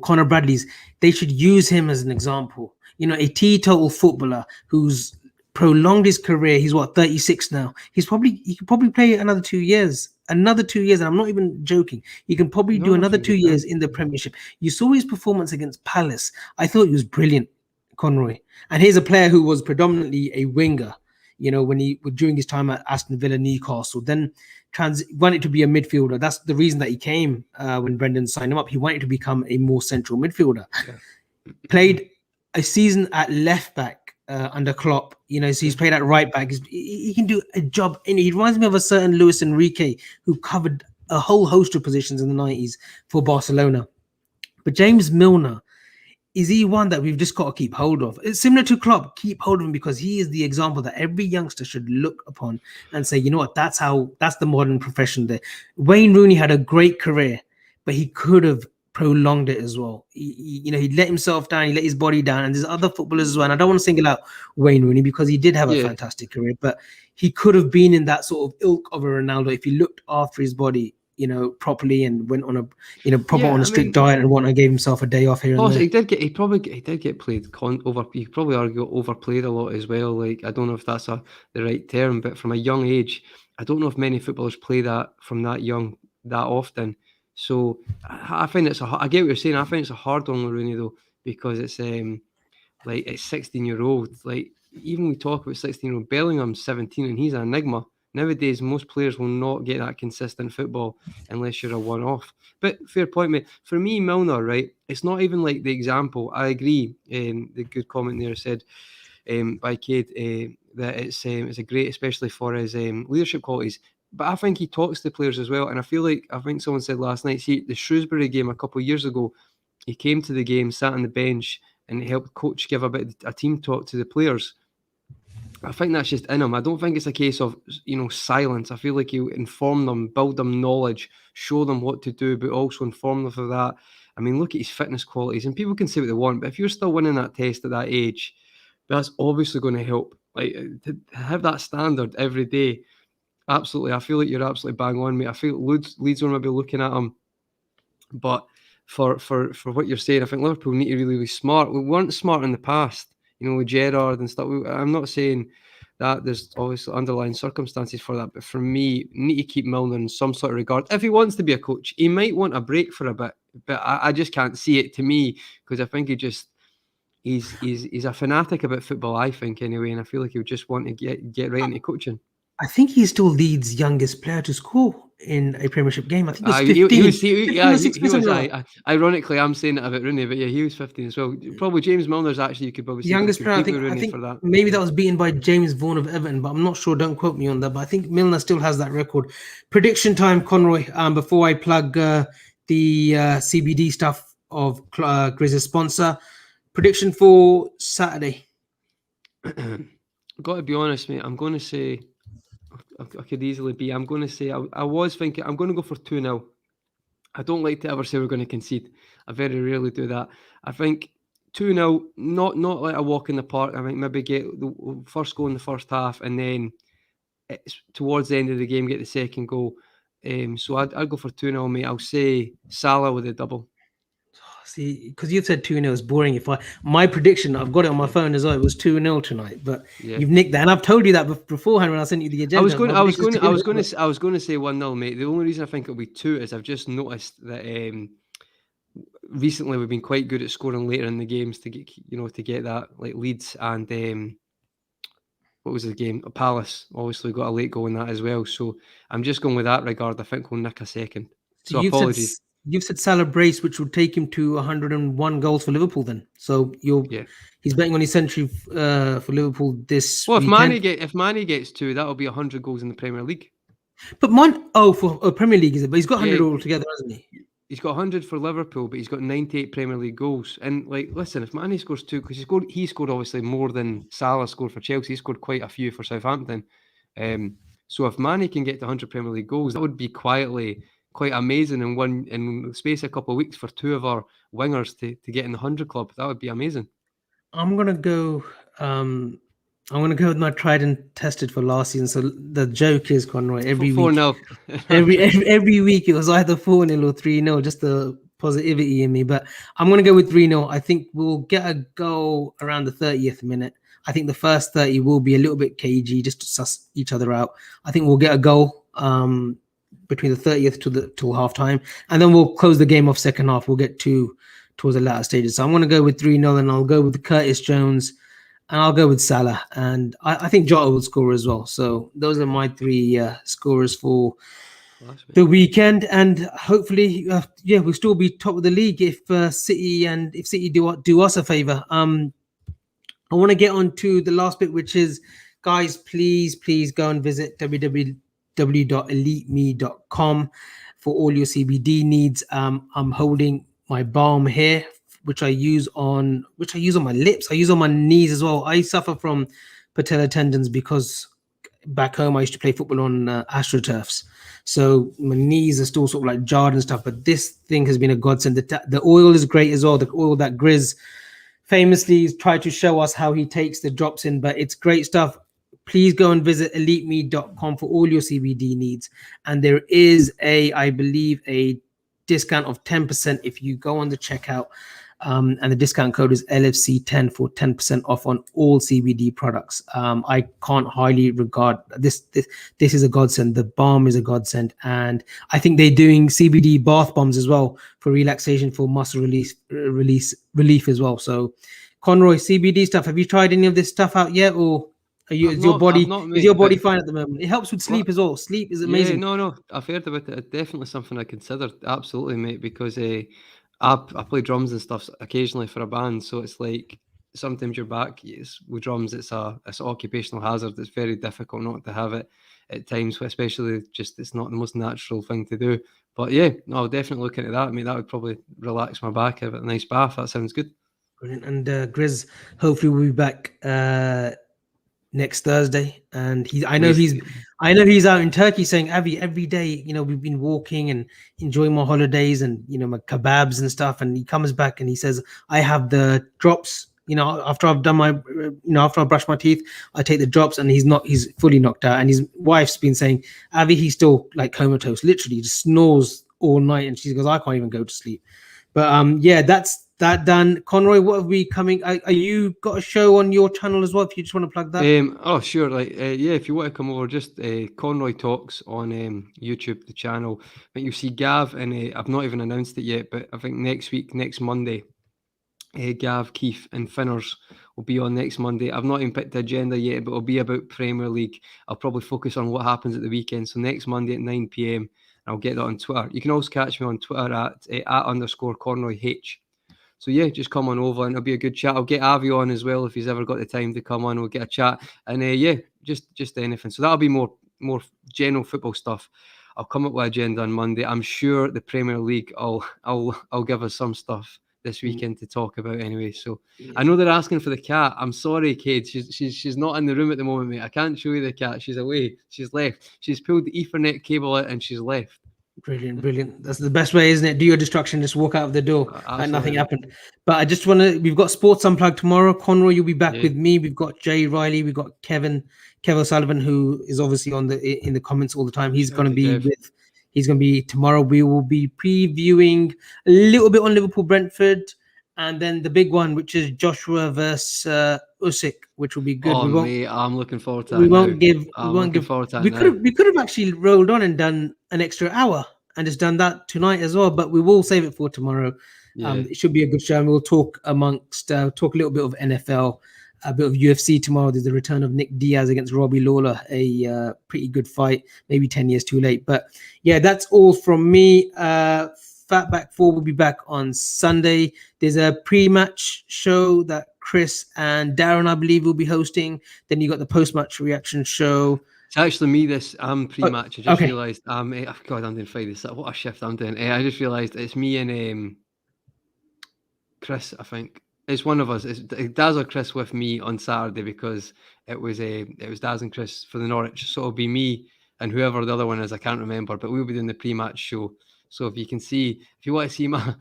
S1: Connor Bradleys, they should use him as an example. A teetotal footballer who's prolonged his career. He's 36 now. He could probably play another 2 years. And I'm not even joking. He can probably do another 2 years in the Premiership. You saw his performance against Palace. I thought he was brilliant, Conroy. And here's a player who was predominantly a winger. when he during his time at Aston Villa, Newcastle, then wanted to be a midfielder. That's the reason that he came when Brendan signed him up. He wanted to become a more central midfielder.
S2: Yeah.
S1: Played a season at left back under Klopp. So he's played at right back. He can do a job. He reminds me of a certain Luis Enrique who covered a whole host of positions in the 90s for Barcelona. But James Milner, is he one that we've just got to keep hold of? It's similar to Klopp. Keep hold of him because he is the example that every youngster should look upon and say, you know what, that's the modern profession there. Wayne Rooney had a great career, but he could have prolonged it as well. He let himself down, he let his body down, and there's other footballers as well. And I don't want to single out Wayne Rooney because he did have a fantastic career, but he could have been in that sort of ilk of a Ronaldo if he looked after his body properly and went on a strict diet and gave himself a day off here and there.
S2: He probably did get played over. You could probably argue overplayed a lot as well. Like, I don't know if that's the right term, but from a young age, I don't know if many footballers play that from that young that often. So I find I get what you're saying. I find it's a hard one with Rooney though, because it's like it's 16-year-old. Like, even we talk about 16-year-old Bellingham's 17 and he's an enigma. Nowadays, most players will not get that consistent football unless you're a one-off. But fair point, mate. For me, Milner, right, it's not even like the example. I agree. The good comment there said by Cade that it's a great, especially for his leadership qualities. But I think he talks to players as well. And I think someone said last night, see, the Shrewsbury game a couple of years ago, he came to the game, sat on the bench, and helped coach give a team talk to the players. I think that's just in him. I don't think it's a case of, silence. I feel like he'll inform them, build them knowledge, show them what to do, but also inform them of that. I mean, look at his fitness qualities, and people can say what they want, but if you're still winning that test at that age, that's obviously going to help. Like, to have that standard every day, absolutely. I feel like you're absolutely bang on, mate. I feel Leeds are maybe looking at him, but for what you're saying, I think Liverpool need to really be smart. We weren't smart in the past. With Gerrard and stuff. I'm not saying that there's obviously underlying circumstances for that, but for me, need to keep Milner in some sort of regard. If he wants to be a coach, he might want a break for a bit, but I just can't see it to me, because I think he's a fanatic about football, I think, anyway, and I feel like he would just want to get right into coaching.
S1: I think he still Leeds' youngest player to score in a Premiership game. I think it was 15.
S2: He was. Ironically, I'm saying it about Rooney, but yeah, he was 15 as well. Probably James Milner's actually, you could probably say
S1: youngest player. I think
S2: for that.
S1: Maybe that was beaten by James Vaughan of Everton, but I'm not sure. Don't quote me on that. But I think Milner still has that record. Prediction time, Conroy. Before I plug the CBD stuff of Grizz's sponsor, prediction for Saturday.
S2: Got to be honest, mate. I'm going to say. I could easily be. I'm going to say, I was thinking, I'm going to go for 2-0. I don't like to ever say we're going to concede. I very rarely do that. I think 2-0, not like a walk in the park. I think maybe get the first goal in the first half, and then towards the end of the game, get the second goal. So I'd go for 2-0, mate. I'll say Salah with a double.
S1: See, because you said 2-0 is boring. My prediction, I've got it on my phone as well. It was 2-0 tonight, but you've nicked that, and I've told you that beforehand when I sent you the agenda.
S2: I was going to say 1-0, mate. The only reason I think it'll be 2 is I've just noticed that recently we've been quite good at scoring later in the games to get that, like Leeds and what was the game? Palace obviously got a late goal in that as well. So I'm just going with that regard. I think we'll nick a second. So apologies.
S1: You've said Salah brace, which would take him to 101 goals for Liverpool then. So he's betting on his century for Liverpool this weekend.
S2: If Mane gets 2, that'll be 100 goals in the Premier League.
S1: But for Premier League, is it? But he's got 100 altogether, hasn't he?
S2: He's got 100 for Liverpool, but he's got 98 Premier League goals. And listen, if Mane scores 2, because he scored obviously more than Salah scored for Chelsea. He scored quite a few for Southampton. So if Mane can get to 100 Premier League goals, that would be quite amazing in the space of a couple of weeks for 2 of our wingers to get in the 100 club. That would be amazing.
S1: I'm gonna go with my tried and tested for last season. So the joke is, Conroy, every
S2: 4-0.
S1: every week it was either 4-0 or 3-0, just the positivity in me. But I'm gonna go with 3-0. I think we'll get a goal around the 30th minute. I think the first 30 will be a little bit cagey, just to suss each other out. I think we'll get a goal between the 30th till half time, and then we'll close the game off second half. We'll get towards the latter stages. So I'm going to go with 3-0, and I'll go with Curtis Jones and I'll go with Salah. And I think Jota will score as well. So those are my three scorers for the weekend. And hopefully, we'll still be top of the league if City do us a favour. I want to get on to the last bit, which is, guys, please go and visit www.eliteme.com for all your CBD needs. I'm holding my balm here, which I use on my lips. I use on my knees as well. I suffer from patella tendons because back home I used to play football on AstroTurfs. So my knees are still sort of like jarred and stuff. But this thing has been a godsend. The oil is great as well. The oil that Grizz famously tried to show us how he takes the drops in, but it's great stuff. Please go and visit eliteme.com for all your CBD needs. And there is I believe, a discount of 10% if you go on the checkout. And the discount code is LFC10 for 10% off on all CBD products. I can't highly regard this. This is a godsend. The balm is a godsend, and I think they're doing CBD bath bombs as well for relaxation, for muscle relief as well. So, Conroy, CBD stuff. Have you tried any of this stuff out yet, or is your body fine at the moment? It helps with sleep as well. Sleep is amazing.
S2: Yeah, no, I've heard about it. It's definitely something I considered. Absolutely, mate, because I play drums and stuff occasionally for a band, so it's like sometimes your back with drums, it's an occupational hazard. It's very difficult not to have it at times, especially just it's not the most natural thing to do. But yeah, no, I'll definitely look into that. I mean, that would probably relax my back. Have a nice bath. That sounds good.
S1: Brilliant. And Grizz, hopefully we'll be back next Thursday. And I know he's out in Turkey saying, Avi, every day, we've been walking and enjoying my holidays and, my kebabs and stuff. And he comes back and he says, I have the drops, after I've done my, after I brush my teeth, I take the drops, and he's fully knocked out. And his wife's been saying, Avi, he's still like comatose, literally just snores all night. And she goes, I can't even go to sleep. But that's that done. Conroy, what have we coming? Are you got a show on your channel as well? If you just want to plug that.
S2: Oh sure, if you want to come over, just Conroy Talks on YouTube, the channel. I think you'll see Gav, and I've not even announced it yet, but I think next Monday, Gav, Keith, and Finners will be on next Monday. I've not even picked the agenda yet, but it'll be about Premier League. I'll probably focus on what happens at the weekend. So next Monday at 9 p.m. I'll get that on Twitter. You can also catch me on Twitter at @_ConroyH. So yeah, just come on over and it'll be a good chat. I'll get Avi on as well if he's ever got the time to come on. We'll get a chat, and just anything. So that'll be more general football stuff. I'll come up with an agenda on Monday. I'm sure the Premier League, I'll give us some stuff this weekend to talk about anyway. So I know they're asking for the cat. I'm sorry, Kate. She's not in the room at the moment, mate. I can't show you the cat. She's away. She's left. She's pulled the Ethernet cable out and she's left.
S1: Brilliant. That's the best way, isn't it? Do your destruction, just walk out of the door like nothing happened. But I just we've got Sports Unplugged tomorrow. Conroy, you'll be back with me. We've got Jay Riley, we've got Kev O'Sullivan, who is obviously in the comments all the time. He's going to be tomorrow. We will be previewing a little bit on Liverpool Brentford, and then the big one, which is Joshua versus Usyk, which will be good.
S2: I'm looking forward to that.
S1: We could have actually rolled on and done an extra hour and just done that tonight as well, but we will save it for tomorrow. It should be a good show, and we'll talk talk a little bit of NFL, a bit of UFC tomorrow. There's the return of Nick Diaz against Robbie Lawler, a pretty good fight, maybe 10 years too late. But yeah, that's all from me. Fatback 4 will be back on Sunday. There's a pre-match show that Chris and Darren, I believe, will be hosting. Then you got the post-match reaction show.
S2: It's actually me. I'm pre-match. I just realised. I'm doing Friday. What a shift I'm doing. I just realised it's me and Chris. I think it's one of us. It's Daz or Chris with me on Saturday, because it was Daz and Chris for the Norwich. So it'll be me and whoever the other one is. I can't remember, but we'll be doing the pre-match show. So if you want to see my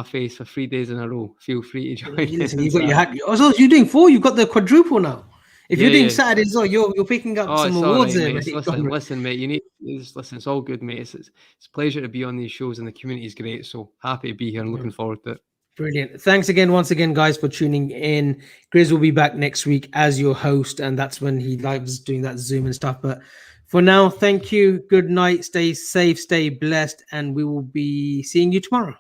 S2: face for 3 days in a row, feel free to join.
S1: Listen, you've got your hat. So you're doing 4. You've got the quadruple now. If you're doing Saturdays, you're picking up some awards there.
S2: Listen, mate. You need to listen. It's all good, mate. It's a pleasure to be on these shows, and the community is great. So happy to be here and looking forward to it.
S1: Brilliant. Thanks once again, guys, for tuning in. Grizz will be back next week as your host, and that's when he loves doing that Zoom and stuff. But for now, thank you. Good night. Stay safe, stay blessed, and we will be seeing you tomorrow.